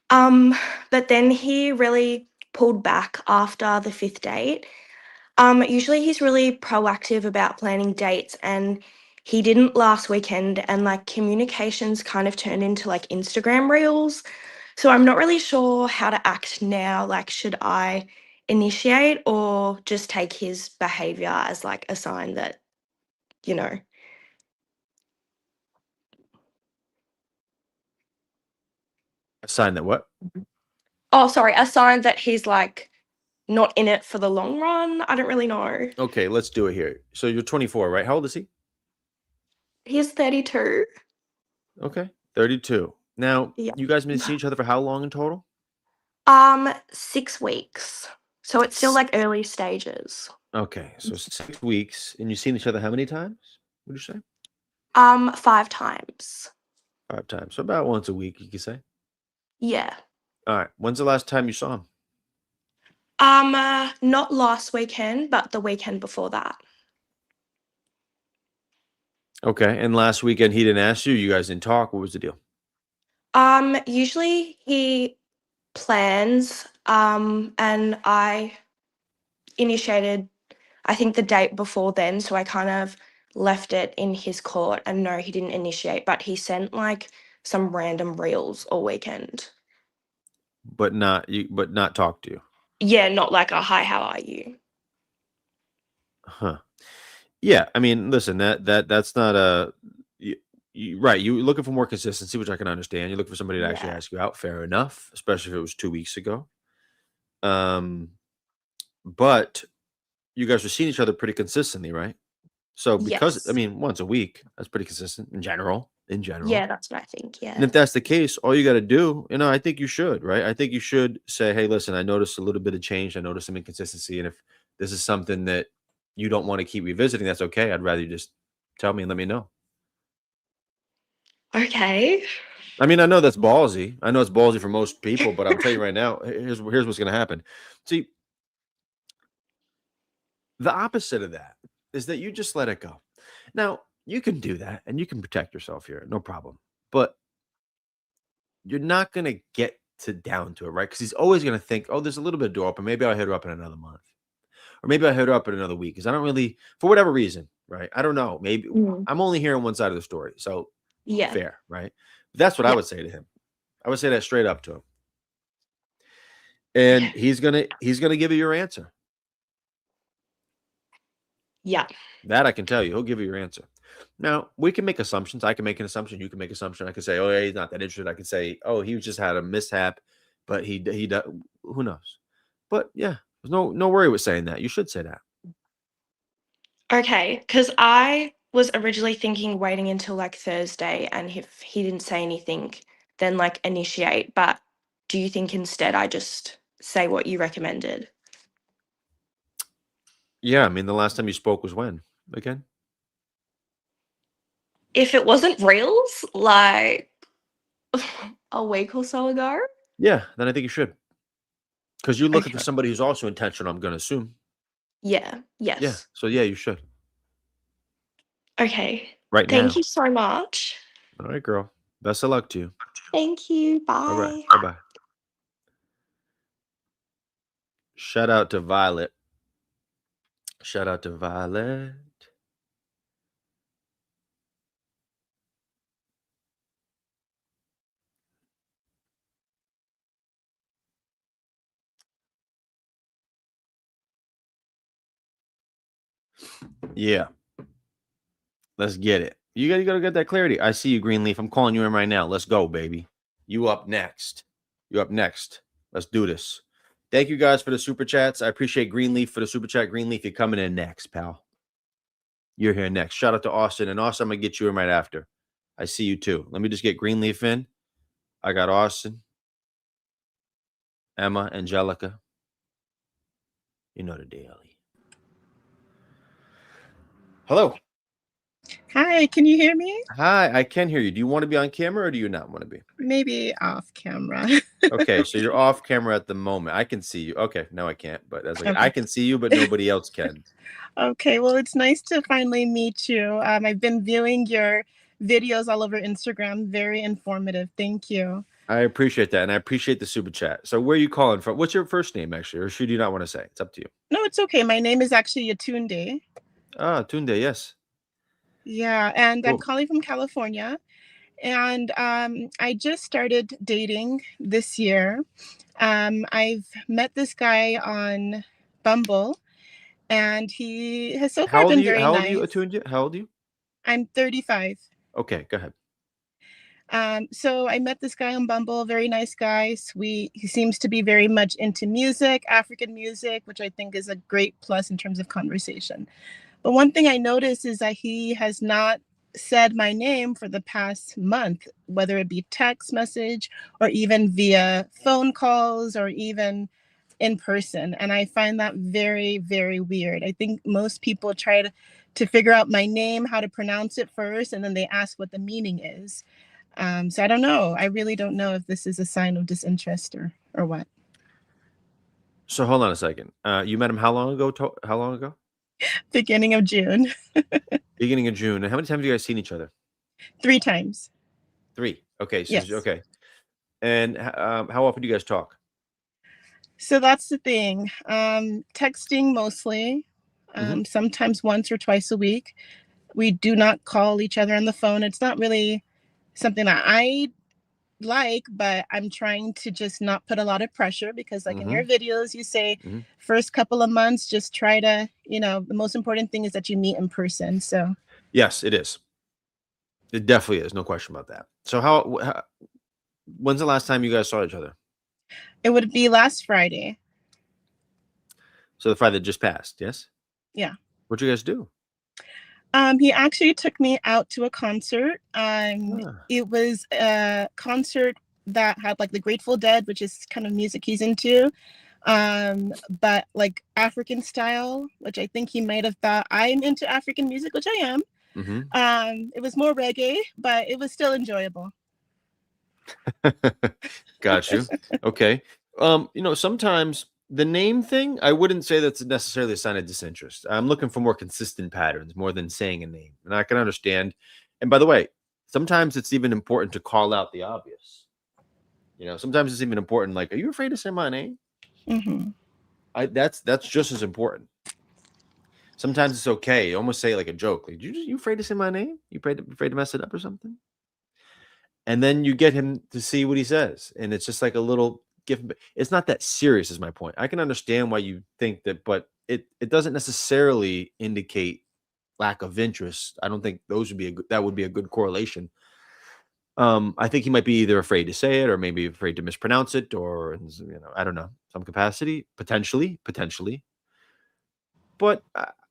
Um, but then he really pulled back after the fifth date. Usually he's really proactive about planning dates and he didn't last weekend and like communications kind of turned into like Instagram reels. So I'm not really sure how to act now. Like, should I initiate or just take his behavior as like a sign that you know. A sign that what? Oh, sorry, a sign that he's like not in it for the long run. I don't really know. Okay, let's do it here. So you're 24, right? How old is he? He's 32. Okay, 32. Now, Yeah. you guys been seeing each other for how long in total? 6 weeks. So it's still like early stages. Okay, so 6 weeks, and you've seen each other how many times? Would you say? 5 times. 5 times. So about once a week, you could say. Yeah. All right. When's the last time you saw him? Not last weekend, but the weekend before that. Okay, and last weekend he didn't ask you. You guys didn't talk. What was the deal? Usually he plans, and I initiated, I think, the date before then, so I kind of left it in his court, and no, he didn't initiate, but he sent like some random reels all weekend. But not talk to you. Yeah, not like a hi, how are you? Huh. Yeah, I mean, listen, that's not a right. You're looking for more consistency, which I can understand. You're looking for somebody to actually Yeah. ask you out. Fair enough, especially if it was 2 weeks ago. But you guys were seeing each other pretty consistently, right? So because I Yes. mean, once a week, that's pretty consistent in general. In general. Yeah, that's what I think. And Yeah. if that's the case, all you got to do, I think you should, right? I think you should say, hey, listen, I noticed a little bit of change. I noticed some inconsistency. And if this is something that you don't want to keep revisiting, that's okay. I'd rather you just tell me and let me know. Okay. I mean, I know that's ballsy. I know it's ballsy for most people, but I'm telling you right now, here's what's going to happen. See, the opposite of that is that you just let it go. Now, you can do that and you can protect yourself here, no problem. But you're not going to get down to it, right? Because he's always going to think, oh, there's a little bit of door open. Maybe I'll hit her up in another month. Or maybe I'll hit her up in another week. Because I don't really, for whatever reason, right? I don't know. Maybe Mm. I'm only hearing one side of the story. So Yeah. fair, right? But that's what I Yeah. would say to him. I would say that straight up to him. And Okay. he's gonna give you your answer. Yeah. That I can tell you. He'll give you your answer. Now, we can make assumptions. I can make an assumption. You can make an assumption. I can say, oh, yeah, he's not that interested. I can say, oh, he just had a mishap, but he who knows? But yeah, there's no worry with saying that. You should say that. Okay, because I was originally thinking waiting until like Thursday, and if he didn't say anything, then like initiate. But do you think instead I just say what you recommended? Yeah, I mean, the last time you spoke was when? Again? If it wasn't reels, like a week or so ago? Yeah, then I think you should. Because you're looking for Okay. somebody who's also intentional, I'm gonna assume. Yeah. Yeah. Yes. So yeah, you should. Okay. Right Thank now. you so much. All right, girl. Best of luck to you. Thank you. All right. Bye. Bye-bye. Shout out to Violet. Shout out to Violet. Yeah. Let's get it. You gotta get that clarity. I see you, Greenleaf. I'm calling you in right now. Let's go, baby. You up next. You up next. Let's do this. Thank you guys for the super chats. I appreciate Greenleaf for the super chat. Greenleaf, you're coming in next, pal. You're here next. Shout out to Austin. And Austin, I'm gonna get you in right after. I see you too. Let me just get Greenleaf in. I got Austin, Emma, Angelica. You know the deal. Hello. Hi, can you hear me? Hi, I can hear you. Do you want to be on camera or do you not want to be? Maybe off camera. Okay, so you're off camera at the moment. I can see you. Okay, no, I can't. But that's like I Okay. can see you, but nobody else can. Okay, well, it's nice to finally meet you. I've been viewing your videos all over Instagram. Very informative. Thank you. I appreciate that, and I appreciate the super chat. So, where are you calling from? What's your first name, actually, or should you not want to say? It's up to you. No, it's okay. My name is actually Yatunde. Ah, Tunde, yes. Yeah, and I'm Cool. calling from California. And I just started dating this year. I've met this guy on Bumble, and he has so far been very How old are you, nice. Atunde? How old are you? I'm 35. Okay, go ahead. So I met this guy on Bumble, very nice guy, sweet. He seems to be very much into music, African music, which I think is a great plus in terms of conversation. But one thing I noticed is that he has not said my name for the past month, whether it be text message or even via phone calls or even in person. And I find that very, very weird. I think most people try to figure out my name, how to pronounce it first, and then they ask what the meaning is. So I don't know. I really don't know if this is a sign of disinterest or what. So hold on a second. You met him how long ago? How long ago? Beginning of June. Beginning of June. And how many times have you guys seen each other? 3 times. 3. Okay. So Yes. okay. And how often do you guys talk? So that's the thing. Texting mostly, sometimes once or twice a week. We do not call each other on the phone. It's not really something that I like, but I'm trying to just not put a lot of pressure because, like in your videos, you say first couple of months, just try to, the most important thing is that you meet in person. So Yes, it is. It definitely is. No question about that. So when's the last time you guys saw each other? it would be last Friday. So the Friday that just passed, yes? Yeah. What'd you guys do? He actually took me out to a concert. It was a concert that had like the Grateful Dead, which is kind of music he's into, but like African style, which I think he might have thought I'm into African music, which I am. It was more reggae, but it was still enjoyable. Got you. Okay. Sometimes the name thing, I wouldn't say that's necessarily a sign of disinterest. I'm looking for more consistent patterns more than saying a name. And I can understand. And by the way, sometimes it's even important to call out the obvious. Sometimes it's even important, like, are you afraid to say my name? That's just as important. Sometimes it's okay. You almost say it like a joke. Like, you afraid to say my name? You afraid to mess it up or something? And then you get him to see what he says. And it's just like a little gift. It's not that serious is my point. I can understand why you think that, but it doesn't necessarily indicate lack of interest. I don't think that would be a good correlation. I think he might be either afraid to say it or maybe afraid to mispronounce it or, I don't know, some capacity, potentially. But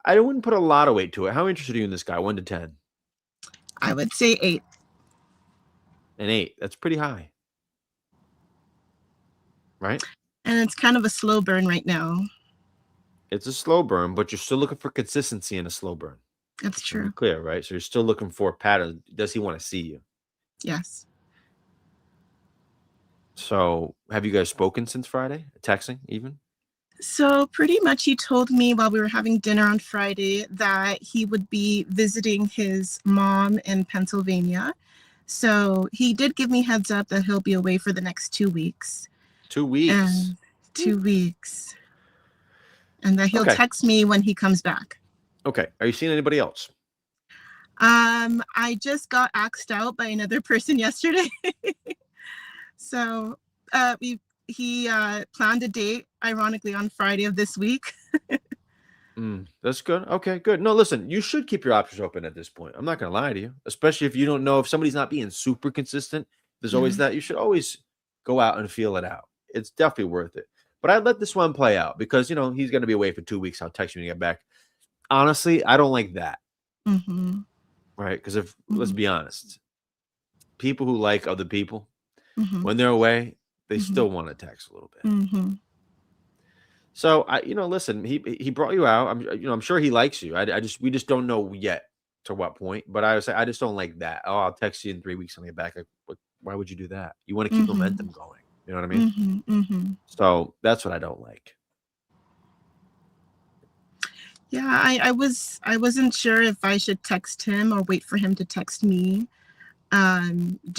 I wouldn't put a lot of weight to it. How interested are you in this guy? 1 to 10? I would say 8. An 8. That's pretty high. Right? And it's kind of a slow burn right now. It's a slow burn, but you're still looking for consistency in a slow burn. That's true. Clear, right? So you're still looking for a pattern. Does he want to see you? Yes. So have you guys spoken since Friday? Texting even? So pretty much he told me while we were having dinner on Friday that he would be visiting his mom in Pennsylvania. So he did give me heads up that he'll be away for the next 2 weeks. 2 weeks? And 2 weeks. And that he'll text me when he comes back. Okay. Are you seeing anybody else? I just got axed out by another person yesterday. So he planned a date, ironically, on Friday of this week. That's good. Okay, good. No, listen, you should keep your options open at this point. I'm not going to lie to you, especially if you don't know if somebody's not being super consistent. There's always that. You should always go out and feel it out. It's definitely worth it. But I'd let this one play out because, he's going to be away for 2 weeks. I'll text you when you get back. Honestly, I don't like that. Right? Because let's be honest, people who like other people, when they're away, they still want to text a little bit. So listen, he brought you out. I'm sure he likes you. We just don't know yet to what point. But I would say I just don't like that. Oh, I'll text you in 3 weeks on your back. Like, why would you do that? You want to keep momentum going. You know what I mean? So that's what I don't like. Yeah, I wasn't sure if I should text him or wait for him to text me.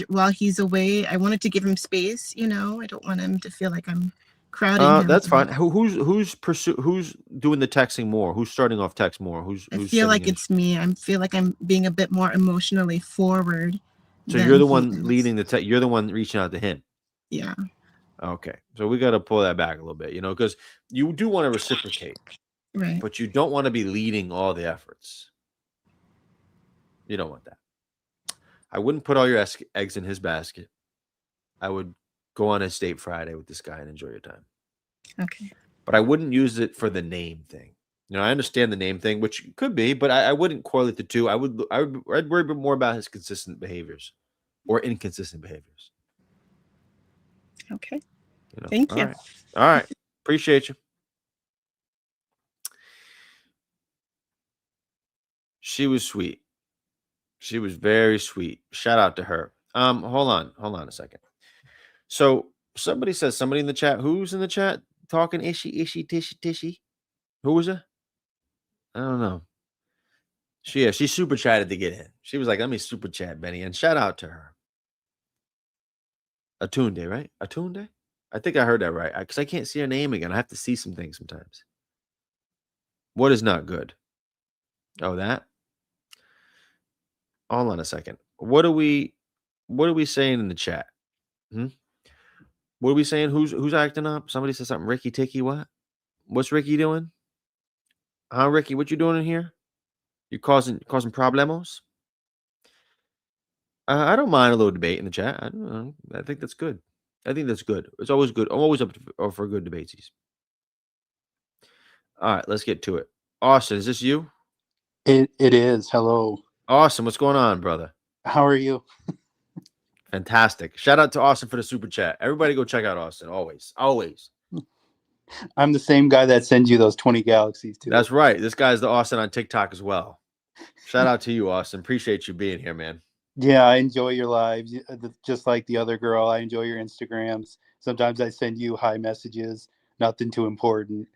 While he's away, I wanted to give him space. I don't want him to feel like I'm crowding him. That's fine. Who's doing the texting more? Who's starting off text more? I feel like it's me. I feel like I'm being a bit more emotionally forward. So you're the one leading the text. You're the one reaching out to him. Yeah. Okay. So we got to pull that back a little bit, because you do want to reciprocate, right? But you don't want to be leading all the efforts. You don't want that. I wouldn't put all your eggs in his basket. I would go on a date Friday with this guy and enjoy your time. Okay. But I wouldn't use it for the name thing. I understand the name thing, which could be, but I wouldn't correlate the two. I'd worry a bit more about his consistent behaviors or inconsistent behaviors. Okay. Thank All you. right. All right. Appreciate you. She was sweet. She was very sweet. Shout out to her. Hold on a second. So somebody says, somebody in the chat. Who's in the chat talking ishy tishy tishy? Who was it? I don't know. She super chatted to get in. She was like, let me super chat Benny, and shout out to her. Atunde, right? Atunde? I think I heard that right. Because I can't see her name again. I have to see some things sometimes. What is not good? Oh, that? Hold on a second. What are we saying in the chat? What are we saying? Who's acting up? Somebody said something. Ricky Ticky, what? What's Ricky doing? Huh, Ricky? What you doing in here? You causing problemos? I don't mind a little debate in the chat. I don't know. I think that's good. It's always good. I'm always up for good debates. All right, let's get to it. Austin, is this you? It is. Hello. Austin, what's going on, brother? How are you? Fantastic. Shout out to Austin for the super chat. Everybody go check out Austin. Always. I'm the same guy that sends you those 20 galaxies too. That's right. This guy's the Austin on TikTok as well. Shout out to you, Austin. Appreciate you being here, man. Yeah, I enjoy your lives. Just like the other girl, I enjoy your Instagrams. Sometimes I send you hi messages, nothing too important.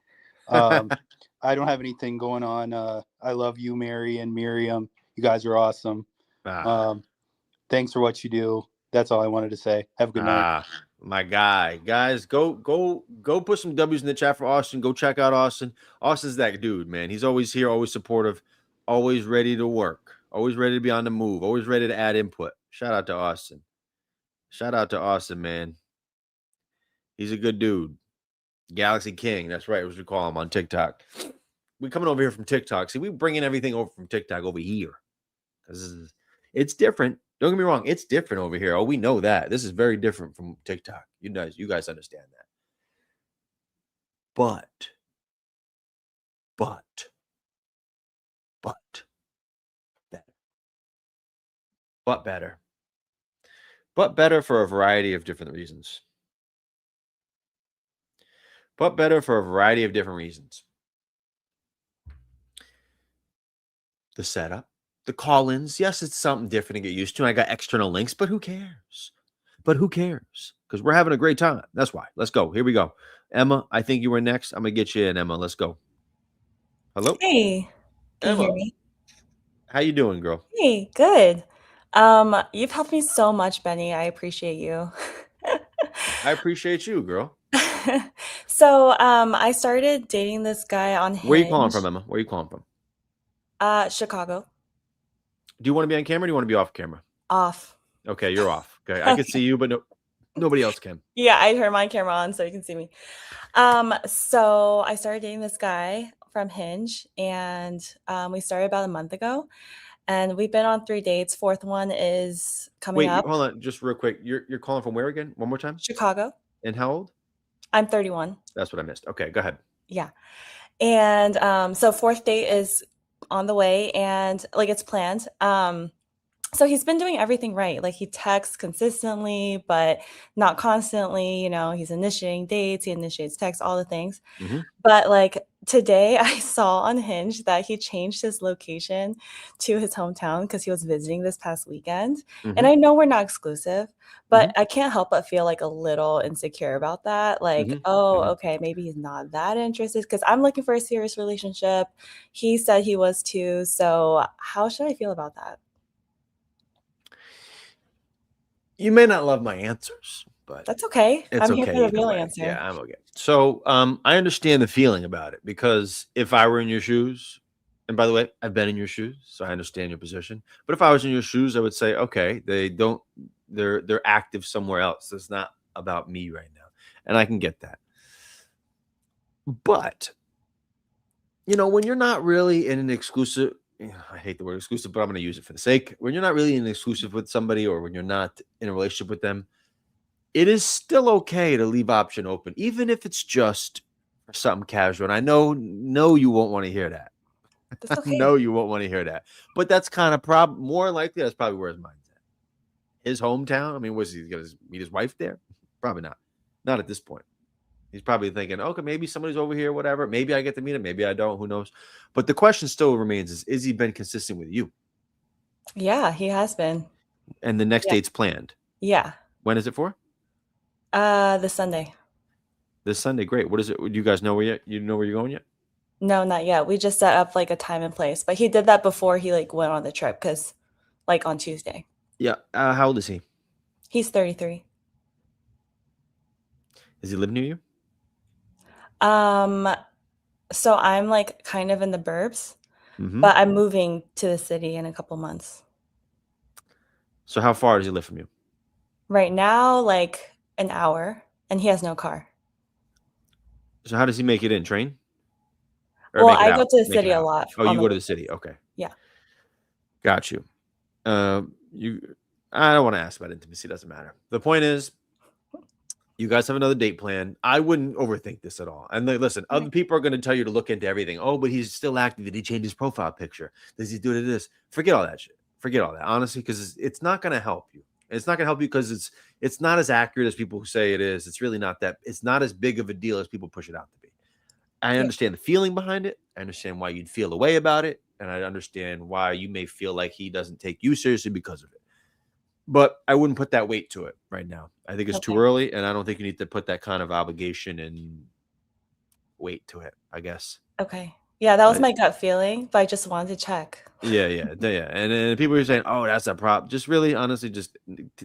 I don't have anything going on. I love you, Mary and Miriam. You guys are awesome. Thanks for what you do. That's all I wanted to say. Have a good night. My guy. Guys, go put some W's in the chat for Austin. Go check out Austin. Austin's that dude, man. He's always here, always supportive, always ready to work, always ready to be on the move, always ready to add input. Shout out to Austin. Shout out to Austin, man. He's a good dude. Galaxy King. That's right. What we call him on TikTok. We coming over here from TikTok. See, we bringing everything over from TikTok over here. Because it's different. Don't get me wrong. It's different over here. Oh, we know that. This is very different from TikTok. You guys understand that. But better. But better for a variety of different reasons. The setup, the call-ins. Yes, it's something different to get used to. I got external links, but who cares? Because we're having a great time. That's why. Let's go. Here we go. Emma, I think you were next. I'm going to get you in, Emma. Let's go. Hello? Hey, can you hear Emma. me? How you doing, girl? Hey, good. You've helped me so much, Benny. I appreciate you. I appreciate you, girl. So, I started dating this guy on Hinge. Where you calling from, Emma? Where you calling from? Chicago. Do you want to be on camera or do you want to be off camera? Off. Okay, you're off. Okay, I can see you, but nobody else can. Yeah, I turned my camera on so you can see me. So I started dating this guy from Hinge, and we started about a month ago, and we've been on 3 dates. Fourth one is coming up. Wait, hold on, just real quick. You're calling from where again? One more time? Chicago. And how old? I'm 31. That's what I missed. Okay, go ahead. Yeah. And so fourth date is on the way, and like it's planned. So he's been doing everything right. Like he texts consistently, but not constantly. He's initiating dates, he initiates texts, all the things. Mhm. But like today, I saw on Hinge that he changed his location to his hometown because he was visiting this past weekend. And I know we're not exclusive, but I can't help but feel like a little insecure about that. Like, okay, maybe he's not that interested because I'm looking for a serious relationship. He said he was too. So how should I feel about that? You may not love my answers, but That's okay. it's I'm here okay for the either real way. answer. Yeah, I'm okay. So I understand the feeling about it because if I were in your shoes, and by the way, I've been in your shoes, so I understand your position. But if I was in your shoes, I would say, okay, they're active somewhere else. It's not about me right now. And I can get that. But when you're not really in an exclusive I hate the word exclusive, but I'm going to use it for the sake. When you're not really in an exclusive with somebody, or when you're not in a relationship with them, it is still okay to leave option open, even if it's just for something casual. And I know you won't want to hear that. That's okay. No, you won't want to hear that. But that's kind of more likely that's probably where his mind's at. His hometown. I mean, was he going to meet his wife there? Probably not. Not at this point. He's probably thinking, okay, maybe somebody's over here, whatever. Maybe I get to meet him. Maybe I don't. Who knows? But the question still remains: is he been consistent with you? Yeah, he has been. And the next date's planned. Yeah. When is it for? This Sunday. This Sunday. Great. What is it? Do you guys know where yet? You know where you're going yet? No, not yet. We just set up like a time and place, but he did that before he like went on the trip, because like on Tuesday. Yeah. How old is he? He's 33. Does he live near you? So I'm like kind of in the burbs, Mm-hmm. but I'm moving to the city in a couple months. So how far does he live from you? Right now, like an hour, and he has no car. So how does he make it in? Train? Or Well, make it I go out? to the Make it city a out? lot. Oh, on you the go to the weekend. city. Okay. Yeah. Got you. I don't want to ask about intimacy. Doesn't matter. The point is, you guys have another date plan. I wouldn't overthink this at all. And listen, other people are going to tell you to look into everything. Oh, but he's still active. Did he change his profile picture? Does he do this? Forget all that shit. Forget all that, honestly, because it's not going to help you. It's not going to help you because it's not as accurate as people say it is. It's really not that. It's not as big of a deal as people push it out to be. I understand the feeling behind it. I understand why you'd feel a way about it. And I understand why you may feel like he doesn't take you seriously because of it. But I wouldn't put that weight to it right now. I think it's too early, and I don't think you need to put that kind of obligation and weight to it, I guess. Okay. Yeah, that was my gut feeling, but I just wanted to check. Yeah. And people are saying, oh, that's a problem. Just really, honestly, just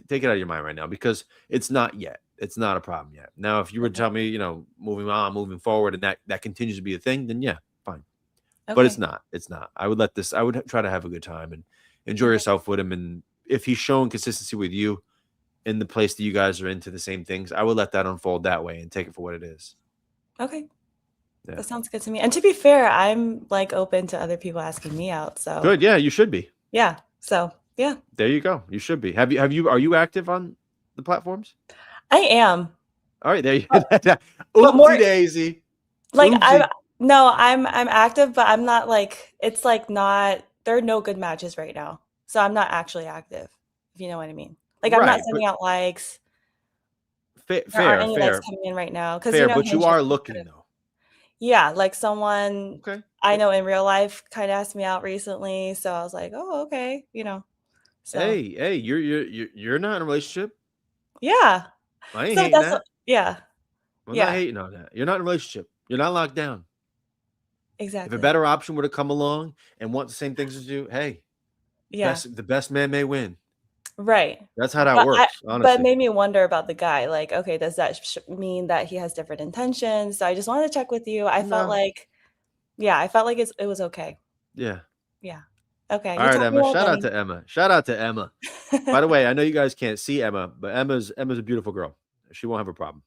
take it out of your mind right now, because it's not yet. It's not a problem yet. Now, if you were to tell me, moving forward, and that continues to be a thing, then yeah, fine. Okay. But it's not. It's not. I would try to have a good time and enjoy yourself with him. And if he's showing consistency with you in the place that you guys are into the same things, I would let that unfold that way and take it for what it is. Okay. Yeah. That sounds good to me. And to be fair, I'm like open to other people asking me out. So good. Yeah, you should be. Yeah. So yeah. There you go. You should be. Are you active on the platforms? I am. All right, there you go. Oopsie daisy. Like I'm active, but I'm not like, it's like not, there are no good matches right now. So I'm not actually active, if you know what I mean. Like I'm not sending out likes. Fair. Likes coming in right now. Fair, but you are looking though. Yeah, like someone I know in real life kind of asked me out recently, so I was like, oh, okay, So. Hey, you're not in a relationship. Yeah. I ain't hating that. Yeah. I'm not hating on that. You're not in a relationship. You're not locked down. Exactly. If a better option were to come along and want the same things as you, hey, the best man may win. Right. That's how that works, honestly. But it made me wonder about the guy. Like, okay, does that mean that he has different intentions? So I just wanted to check with you. I felt like it was okay. Yeah. Yeah. Okay. All right, Emma. Shout out to Emma. By the way, I know you guys can't see Emma, but Emma's a beautiful girl. She won't have a problem.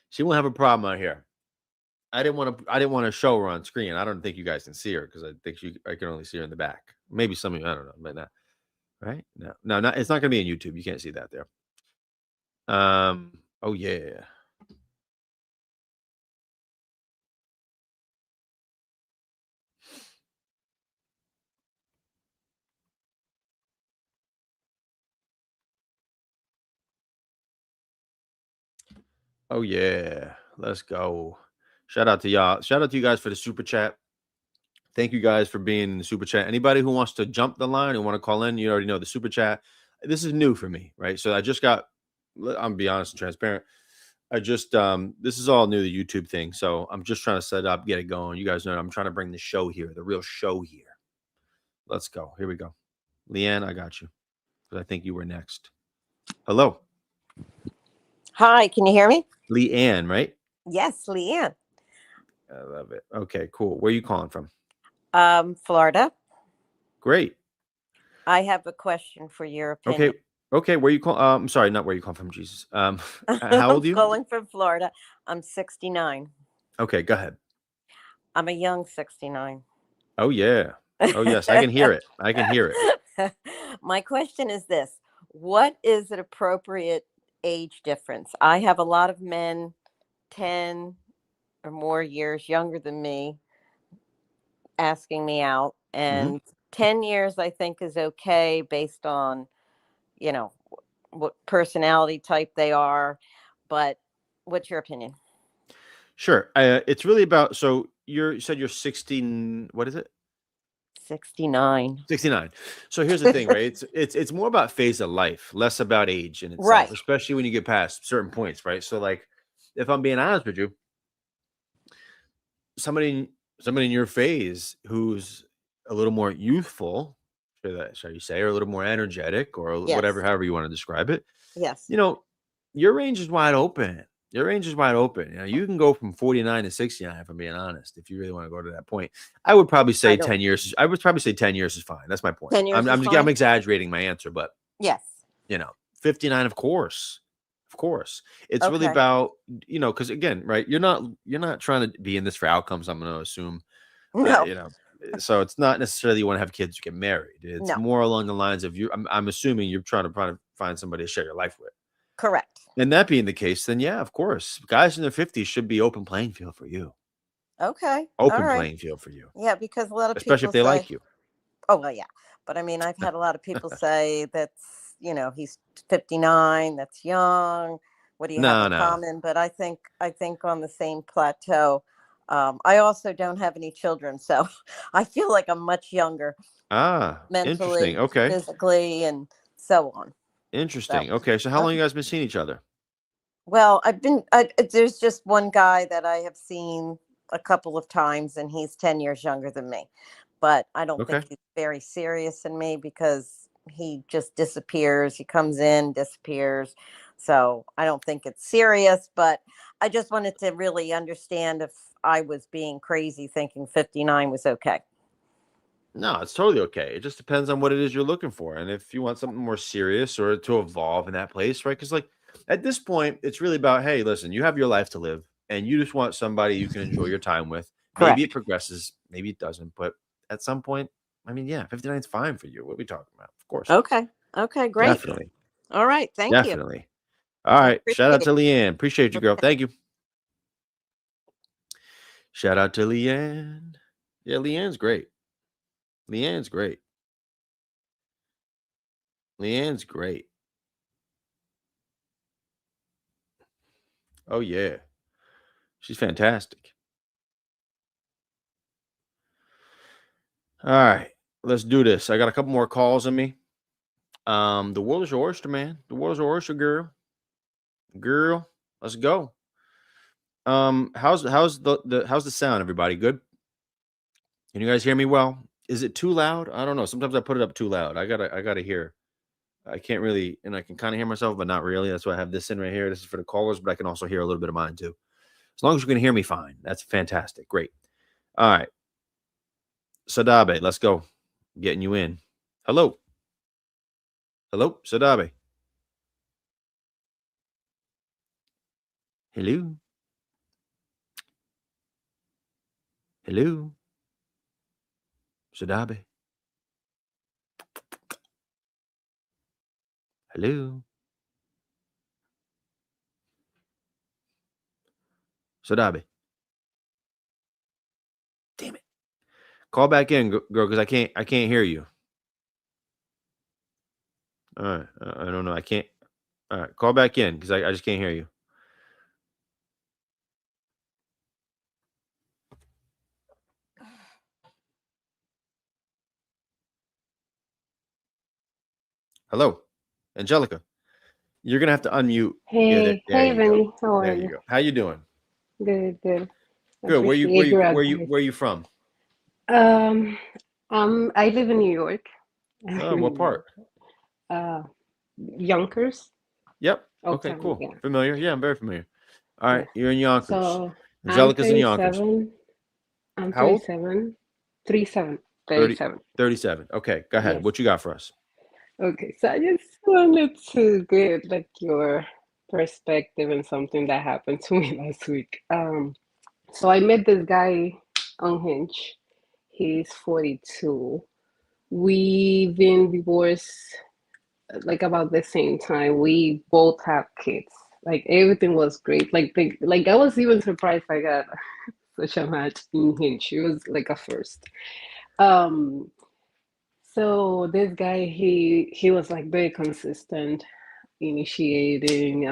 She won't have a problem out here. I didn't want to show her on screen. I don't think you guys can see her because I think I can only see her in the back. Maybe some of you, I don't know, but not. Right? No, not. It's not going to be on YouTube. You can't see that there. Oh yeah. Oh yeah. Let's go. Shout out to y'all. Shout out to you guys for the super chat. Thank you guys for being in the super chat. Anybody who wants to jump the line and want to call in, you already know the super chat. This is new for me, right? So I'm gonna be honest and transparent. This is all new, the YouTube thing. So I'm just trying to set it up, get it going. You guys know I'm trying to bring the show here, the real show here. Let's go. Here we go. Leanne, I got you. Because I think you were next. Hello. Hi, can you hear me? Leanne, right? Yes, Leanne. I love it. Okay, cool. Where are you calling from? Florida. Great. I have a question for your opinion. Okay. Where you call? I'm sorry, not where you call from. Jesus. How old are you? I'm calling from Florida. I'm 69. Okay, go ahead. I'm a young 69. Oh yeah. Oh yes, I can hear it. I can hear it. My question is this: what is an appropriate age difference? I have a lot of men 10 or more years younger than me asking me out, Mhm. and 10 years I think is okay based on, you know, what personality type they are. But what's your opinion? Sure. It's really about so you said you're 16, what is it? 69. 69. So here's the thing, right? It's more about phase of life, less about age in itself, Right. especially when you get past certain points, right? So like if I'm being honest with you, somebody somebody in your phase who's a little more youthful, shall you say, or a little more energetic or whatever, Yes. however you want to describe it, Yes. you know, your range is wide open. Your range is wide open. You know, you can go from 49 to 69, if I'm being honest, if you really want to go to that point. I would probably say I don't. 10 years. I would probably say 10 years is fine. That's my point. 10 years is I'm fine. exaggerating my answer, but Yes. 59, of course. Of course. It's really Okay. about, because again, right, you're not trying to be in this for outcomes, I'm gonna assume. No. So it's not necessarily you want to have kids or get married. It's No. more along the lines of I'm assuming you're trying to find somebody to share your life with. Correct. And that being the case, then yeah, of course, guys in their 50s should be open playing field for you. Okay. All Open right. playing field for you, Yeah, because a lot of especially people if they say, like you. oh, well, yeah. But I mean, I've had a lot of people say that's, he's 59, that's young. What do you have No, in no. common? But I think on the same plateau. I also don't have any children, so I feel like I'm much younger Interesting. mentally, Okay. physically, and so on. So, Interesting. Okay. So how long okay. you guys been seeing each other? Well, there's just one guy that I have seen a couple of times, and he's 10 years younger than me. But I don't think Okay. he's very serious in me because he just disappears. He comes in, disappears. So I don't think it's serious, but I just wanted to really understand if I was being crazy thinking 59 was okay. No, it's totally okay. It just depends on what it is you're looking for. And if you want something more serious or to evolve in that place, right? Because, like, at this point, it's really about, hey, listen, you have your life to live and you just want somebody you can enjoy your time with. Maybe it Correct. progresses, maybe it doesn't. But at some point, I mean, yeah, 59 is fine for you. What are we talking about? Of course. Okay. Okay, great. Definitely. All right. Thank you. Definitely. All I right. Shout out appreciate to Leanne. Appreciate you, girl. it. Thank you. Shout out to Leanne. Yeah, Leanne's great. Leanne's great. Leanne's great. Oh, yeah. She's fantastic. All right, let's do this. I got a couple more calls on me. The world is your oyster, man. The world is your oyster, girl. Girl, let's go. How's the sound, everybody? Good? Can you guys hear me well? Is it too loud? I don't know. Sometimes I put it up too loud. I gotta hear. I can't really, and I can kind of hear myself, but not really. That's why I have this in right here. This is for the callers, but I can also hear a little bit of mine too. As long as you can hear me fine, that's fantastic. Great. All right, Sadabe, let's go. Getting you in. Hello, hello, Sadabe. Hello, hello, Sadabe. Hello, Sadabe. Damn it. Call back in, girl, because I can't hear you. All right, I don't know. I can't. All right, call back in because I just can't hear you. Hello, Angelica. You're gonna have to unmute. Yeah, there, Hey, there hey, you go. Vinny, how are There you you? go. How you doing? Good, good. Good. Where you where Appreciate you your where you advice. where you from? Um, I live in New York. I live Oh, in what New York. part? Uh, Yonkers, Yep. Okay, Uptown, cool. yeah, Familiar. Yeah, I'm very familiar. All yeah. right, you're in Yonkers. So I'm Angelica's in Yonkers. 37. I'm How old? 37. 37. 30, 37. 37. Okay, go ahead. Yes. What you got for us? Okay, so I just wanted to get like your perspective on something that happened to me last week. So I met this guy on Hinge. He's 42. We've been divorced like about the same time. We both have kids. Like everything was great. Like I was even surprised I got such a match in Hinge. It was like a first. Um, so this guy, he was like very consistent, initiating,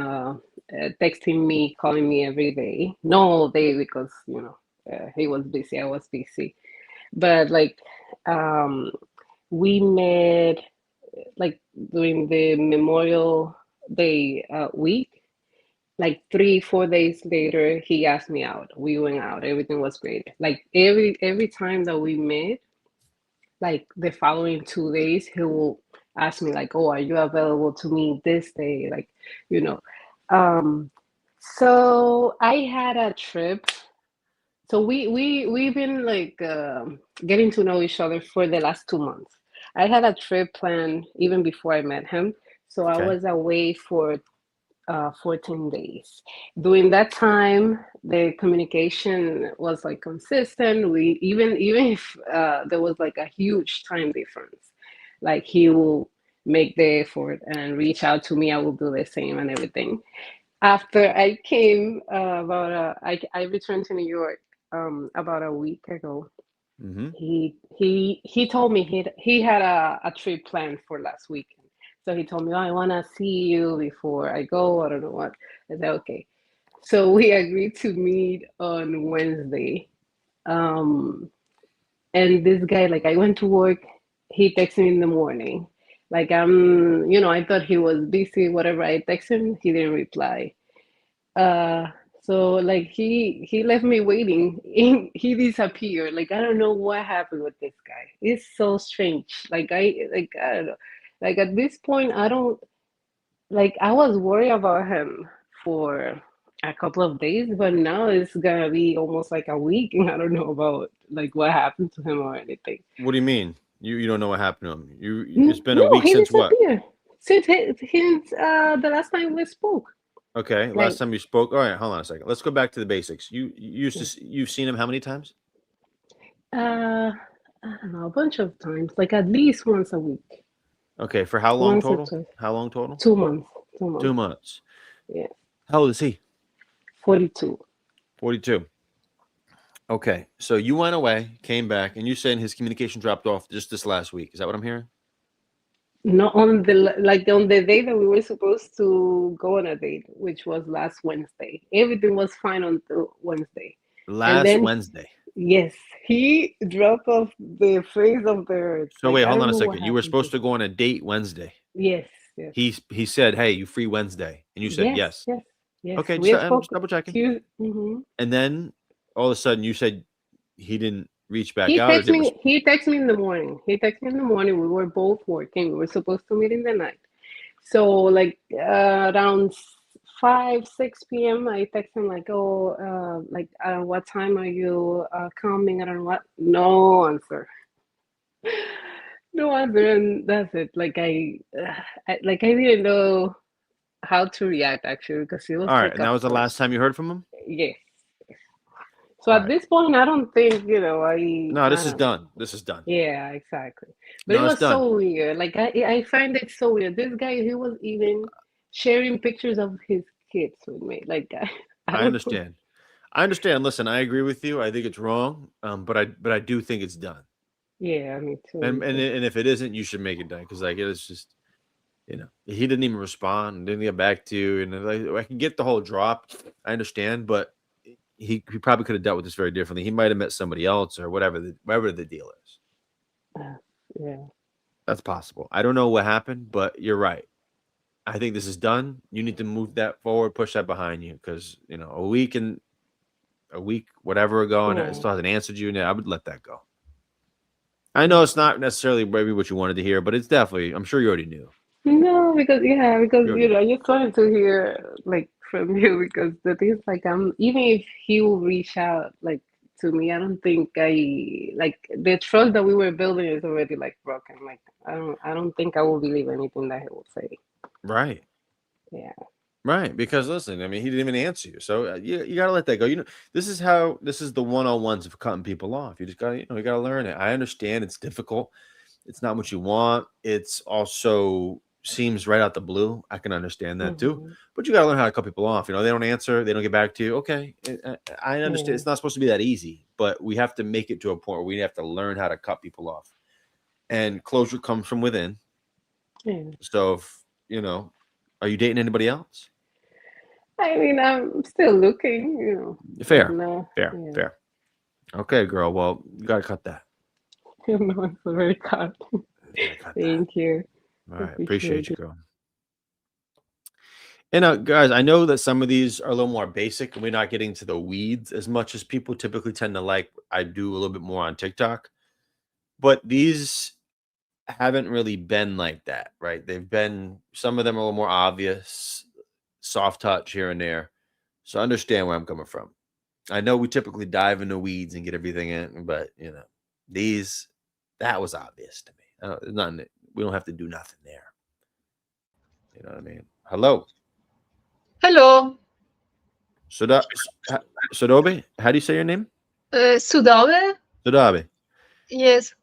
texting me, calling me every day. Not all day because he was busy. I was busy, but like um, we met like during the Memorial Day week. Like 3, 4 days later, he asked me out. We went out. Everything was great. Like every time that we met, like the following 2 days, he will ask me like, "Oh, are you available to meet this day?" Like, you know. Um, so I had a trip. So we've been like getting to know each other for the last 2 months. I had a trip planned even before I met him. So I Okay. was away for 14 days. During that time, the communication was like consistent. We even if there was like a huge time difference, like he will make the effort and reach out to me. I will do the same and everything. After I came, I returned to New York about a week ago. Mm-hmm. He told me he had a trip planned for last weekend. So he told me, "Oh, I want to see you before I go." I don't know what. I said, "Okay." So we agreed to meet on Wednesday. Um, and this guy, like, I went to work. He texted me in the morning. Like, I thought he was busy. Whatever I texted him, he didn't reply. Uh, so like he left me waiting. He disappeared. Like I don't know what happened with this guy. It's so strange. I don't know. Like at this point, I don't like. I was worried about him for a couple of days, but now it's gonna be almost like a week, and I don't know about like what happened to him or anything. What do you mean? You don't know what happened to him? It's been a No, week he since what? disappeared since the last time we spoke. Okay, last Like time you spoke. All right, hold on a second. Let's go back to the basics. You've seen him how many times? Uh, I don't know, a bunch of times, like at least once a week, Okay, for how long once or total? twice. How long total? 2 months, 2 months. 2 months. Yeah, How old is he? 42. 42. Okay, so you went away, came back, and you saying his communication dropped off just this last week. Is that what I'm hearing? Not on on the day that we were supposed to go on a date, which was last Wednesday. Everything was fine on the Wednesday, and Last then Wednesday. yes, he dropped off the face of the earth. So Like wait, I hold don't on a know what second. You were happened to supposed him. to go on a date Wednesday. Yes, yes, He said, "Hey, you free Wednesday?" And you said yes, yes. yes, yes. Okay, We I'm just spoke. double checking. Mm-hmm. And then all of a sudden you said he didn't reach back He out or texted didn't me. respond. He texted me in the morning. He texted me in the morning. We were both working. We were supposed to meet in the night. So like around 5, 6 p.m. I text him like, "Oh, what time are you coming?" I don't know what. No answer. No answer, and that's it. I didn't know how to react actually because it was All right, like and a that was the last first. time you heard from him. Yes. So All at right, this point, I don't think no, I this is don't know. done. This is done. Yeah, exactly. But it No, it's was done. so weird. Like I find it so weird. This guy, he was even sharing pictures of his kids with me. Like I I don't know. understand. I understand. Listen, I agree with you. I think it's wrong, but I do think it's done. Yeah, me too, And me and too. and if it isn't, you should make it done because like it's just he didn't even respond, didn't get back to you, and like I can get the whole drop. I understand, but he probably could have dealt with this very differently. He might have met somebody else or whatever the deal is. Uh, yeah. That's possible. I don't know what happened, but you're right. I think this is done. You need to move that forward, push that behind you because a week, whatever ago, and it Yeah. still hasn't answered you. I would let that go. I know it's not necessarily maybe what you wanted to hear, but it's definitely. I'm sure you already knew. No, because You already knew. I just wanted to hear like from you because the thing is like even if he will reach out like to me, I don't think I like the trust that we were building is already like broken. Like I don't think I will believe anything that he will say. Right. Yeah. Right, because listen, I mean, he didn't even answer you, so you got to let that go. This is the 101s of cutting people off. You just got to, you got to learn it. I understand it's difficult. It's not what you want. It's also seems right out the blue. I can understand that too, Mm-hmm. but you got to learn how to cut people off. They don't answer, they don't get back to you. Okay, I understand. Yeah. It's not supposed to be that easy, but we have to make it to a point where we have to learn how to cut people off, and closure comes from within. Yeah. So, if, are you dating anybody else? I mean, I'm still looking, but Fair, no, fair, yeah. fair. Okay, girl. Well, you gotta cut that. No, it's very cut. You gotta cut that. Thank you. All right, Appreciate appreciate you, it. girl. And guys, I know that some of these are a little more basic, and we're not getting to the weeds as much as people typically tend to like. I do a little bit more on TikTok, but these haven't really been like that, right? They've been some of them are a little more obvious, soft touch here and there. So understand where I'm coming from. I know we typically dive into weeds and get everything in, but these that was obvious to me. There's nothing. We don't have to do nothing there. You know what I mean? Hello, Hello, Soda, Sodobe. How do you say your name? Sudave? Sodabe. Yes.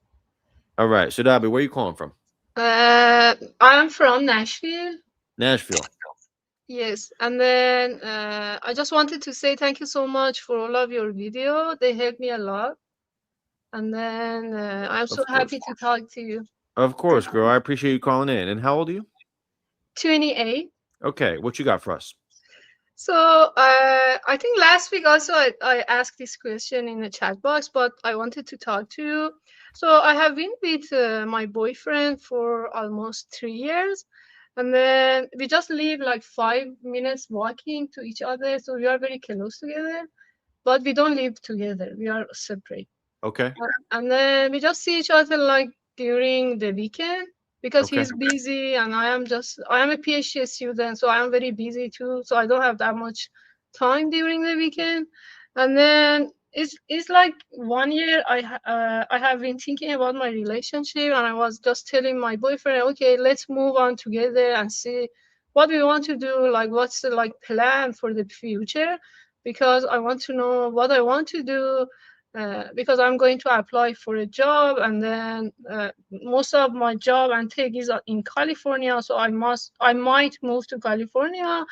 All right, Sodabe. Where are you calling from? I'm from Nashville. Nashville. Yes. And then I just wanted to say thank you so much for all of your video. They helped me a lot. And then I'm so Of course. happy to talk to you. Of course, girl. I appreciate you calling in. And how old are you? 28. Okay, what you got for us? So I think last week also I asked this question in the chat box, but I wanted to talk to you. So I have been with my boyfriend for almost 3 years. And then we just live like 5 minutes walking to each other. So we are very close together, but we don't live together. We are separate. Okay. And then we just see each other like during the weekend because Okay. he's busy and I am a PhD student, so I am very busy too. So I don't have that much time during the weekend. And then it's like 1 year I have been thinking about my relationship and I was just telling my boyfriend, okay, let's move on together and see what we want to do, like what's the like plan for the future, because I want to know what I want to do, because I'm going to apply for a job, and then most of my job and tech is in California, so I might move to California.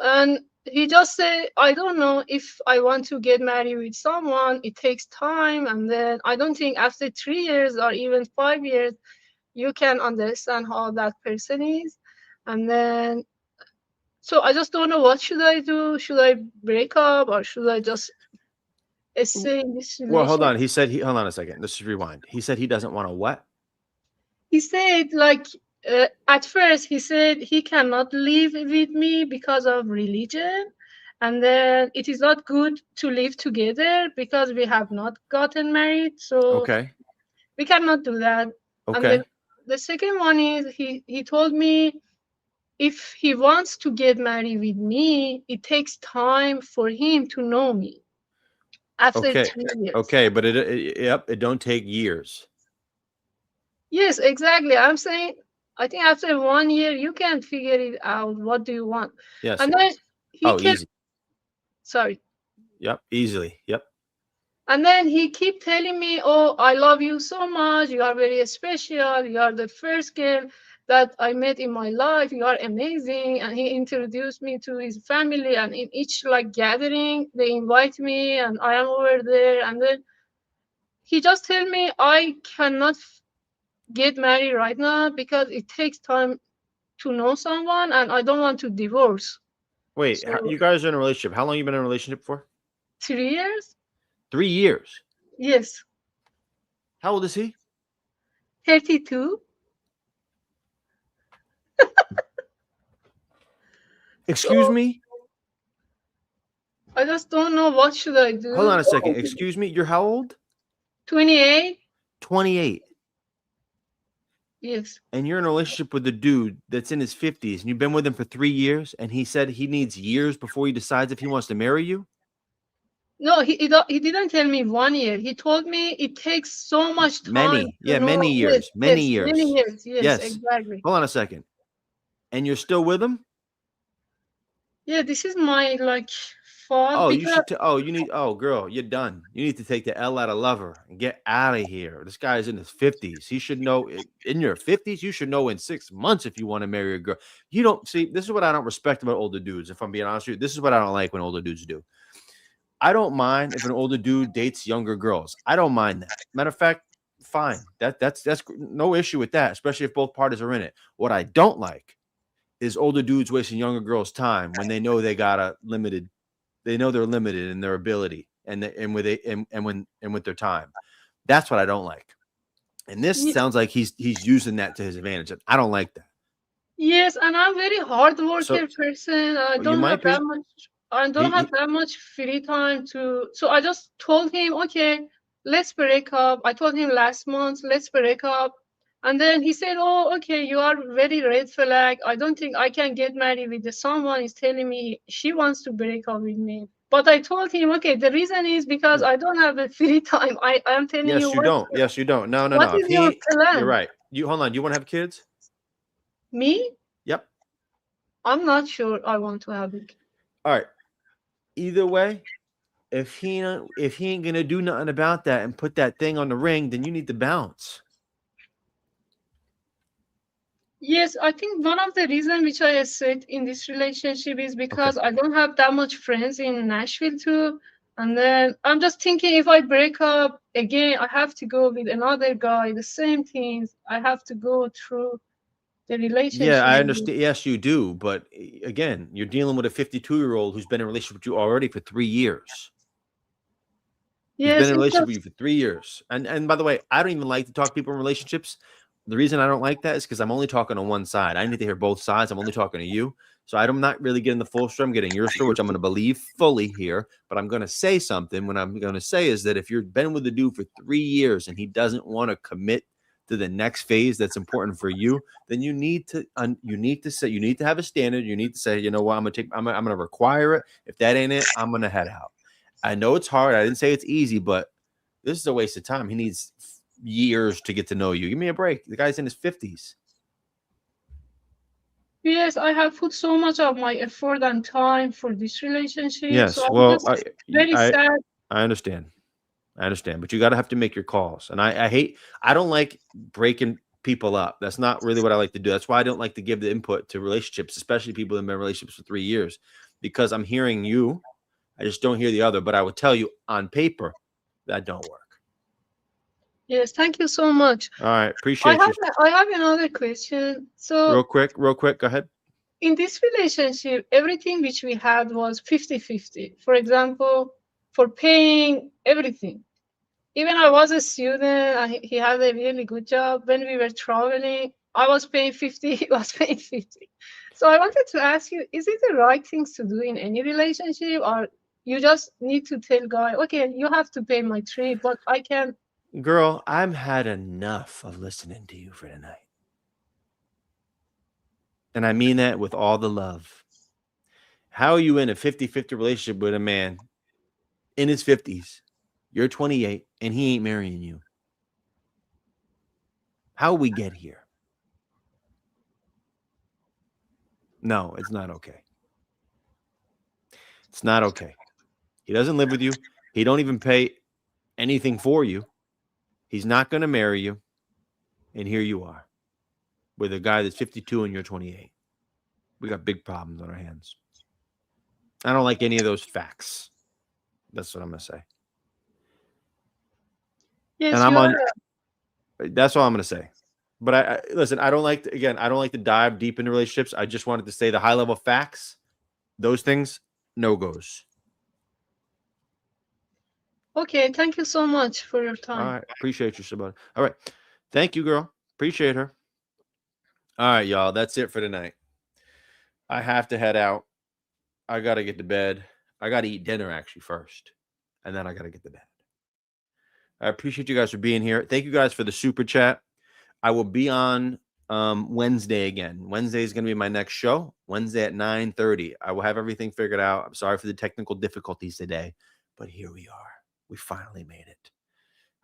And he just said, I don't know if I want to get married with someone. It takes time, and then I don't think after 3 years or even 5 years you can understand how that person is. And then so I just don't know what should I do. Should I break up or should I just stay in this Well, hold relationship? on. Hold on a second. Let's just rewind. He said he doesn't want to what? He said, like, at first, he said he cannot live with me because of religion. And then it is not good to live together because we have not gotten married. So Okay. we cannot do that. And Okay. the second one is he told me if he wants to get married with me, it takes time for him to know me after Okay. 3 years. Okay, but it don't take years. Yes, exactly. I'm saying, I think after 1 year, you can figure it out. What do you want? Yes. And then he kept, easy. sorry. Yep, easily. Yep. And then he kept telling me, oh, I love you so much. You are very special. You are the first girl that I met in my life. You are amazing. And he introduced me to his family. And in each like gathering, they invite me and I am over there. And then he just tell me I cannot get married right now because it takes time to know someone and I don't want to divorce. Wait, So you guys are in a relationship. How long you been in a relationship for? 3 years? 3 years. Yes. How old is he? 32. Excuse So me? I just don't know what should I do. Hold on a second. Excuse me. You're how old? 28? 28. Yes. And you're in a relationship with a dude that's in his 50s and you've been with him for 3 years and he said he needs years before he decides if he wants to marry you? No, he didn't tell me 1 year. He told me it takes so much time Many. to Yeah, know. many years. Many Yes, years. many years. Yes, Yes. exactly. Hold on a second. And you're still with him? Yeah, this is my like fault Oh, you because should. You need. Oh, girl, you're done. You need to take the L out of lover and get out of here. This guy's in his 50s. He should know. In your 50s, you should know in 6 months if you want to marry a girl. You don't see. This is what I don't respect about older dudes. If I'm being honest with you, this is what I don't like when older dudes do. I don't mind if an older dude dates younger girls. I don't mind that. Matter of fact, fine. That's no issue with that, especially if both parties are in it. What I don't like is older dudes wasting younger girls' time when they know they got a limited. They know they're limited in their ability and with their time. That's what I don't like. And this Ye- sounds like he's using that to his advantage. And I don't like that. yes, and I'm very hard So worker person. I you don't have might that be. much. I don't have He that much free time to. So I just told him, okay, let's break up. I told him last month, let's break up. And then he said, oh, okay, you are very red flag. I don't think I can get married with someone is telling me she wants to break up with me. But I told him, okay, the reason is because I don't have the free time. I am telling you Yes, you don't. Yes, you don't. No, no, what no. If is your you're plan? right. You hold on. You want to have kids? Me? Yep. I'm not sure I want to have it. All right. Either way, if he ain't gonna do nothing about that and put that thing on the ring, then you need to bounce. Yes, I think one of the reasons which I said in this relationship is Okay. because I don't have that much friends in Nashville too. And then I'm just thinking if I break up again, I have to go with another guy, the same things. I have to go through the Yeah, relationship I again. understand. Yes, you do. But again, you're dealing with a 52-year-old who's been in a relationship with you already for 3 years. Who's been Yes, in a it's relationship with just you for 3 years. And by the way, I don't even like to talk to people in relationships. The reason I don't like that is because I'm only talking on one side. I need to hear both sides. I'm only talking to you. So I'm not really getting the full story. I'm getting your story, which I'm going to believe fully here. But I'm going to say something. What I'm going to say is that if you've been with the dude for 3 years and he doesn't want to commit to the next phase that's important for you, then you need to have a standard. You need to say, you know what, I'm gonna require it. If that ain't it, I'm gonna head out. I know it's hard. I didn't say it's easy, but this is a waste of time. He needs years to get to know you. Give me a break. The guy's in his 50s. yes, I have put so much of my effort and time for this relationship. So Yes. I'm Well, just very I sad. I understand. I understand, but you got to have to make your calls. And I don't like breaking people up. That's not really what I like to do. That's why I don't like to give the input to relationships, especially people in been in relationships for 3 years, because I'm hearing you. I just don't hear the other. But I would tell you on paper that don't work. Yes, thank you so much. All right. Appreciate you. I have another question. Real So quick. Go ahead. in this relationship, everything which we had was 50-50. For example, for paying everything. Even I was a student, he had a really good job. When we were traveling, I was paying 50, he was paying 50. So I wanted to ask you, is it the right things to do in any relationship, or you just need to tell guy, okay, you have to pay my trip, but I can. Girl, I've had enough of listening to you for tonight. And I mean that with all the love. How are you in a 50-50 relationship with a man in his 50s? You're 28 and he ain't marrying you. How we get here? No, it's not okay. It's not okay. He doesn't live with you. He don't even pay anything for you. He's not going to marry you. And here you are with a guy that's 52 and you're 28. We got big problems on our hands. I don't like any of those facts. That's what I'm going to say. And Yes, I'm you are. on. That's all I'm going to say. But I listen. I don't like to dive deep into relationships. I just wanted to say the high level facts. Those things, no goes. Okay, thank you so much for your All time. right, appreciate you, Shabbat. All right, thank you, girl. Appreciate her. All right, y'all. That's it for tonight. I have to head out. I gotta get to bed. I gotta eat dinner actually first, and then I gotta get to bed. I appreciate you guys for being here. Thank you guys for the super chat. I will be on Wednesday again. Wednesday is going to be my next show. Wednesday at 9:30. I will have everything figured out. I'm sorry for the technical difficulties today, but here we are. We finally made it.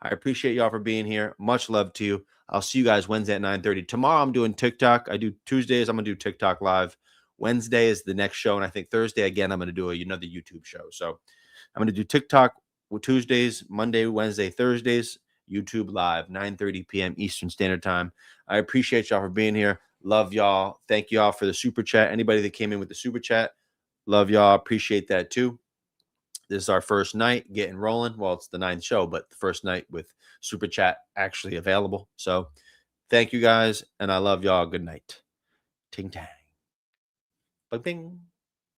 I appreciate y'all for being here. Much love to you. I'll see you guys Wednesday at 9:30. Tomorrow I'm doing TikTok. I do Tuesdays. I'm going to do TikTok live. Wednesday is the next show. And I think Thursday, again, I'm going to do another YouTube show. So I'm going to do TikTok Tuesdays, Monday, Wednesday, Thursdays, YouTube live, 9:30 p.m. Eastern Standard Time. I appreciate y'all for being here. Love y'all. Thank y'all for the super chat. Anybody that came in with the super chat, love y'all. Appreciate that too. This is our first night getting rolling. Well, it's the 9th show, but the first night with super chat actually available. So thank you guys, and I love y'all. Good night. Ting tang. Bing bing.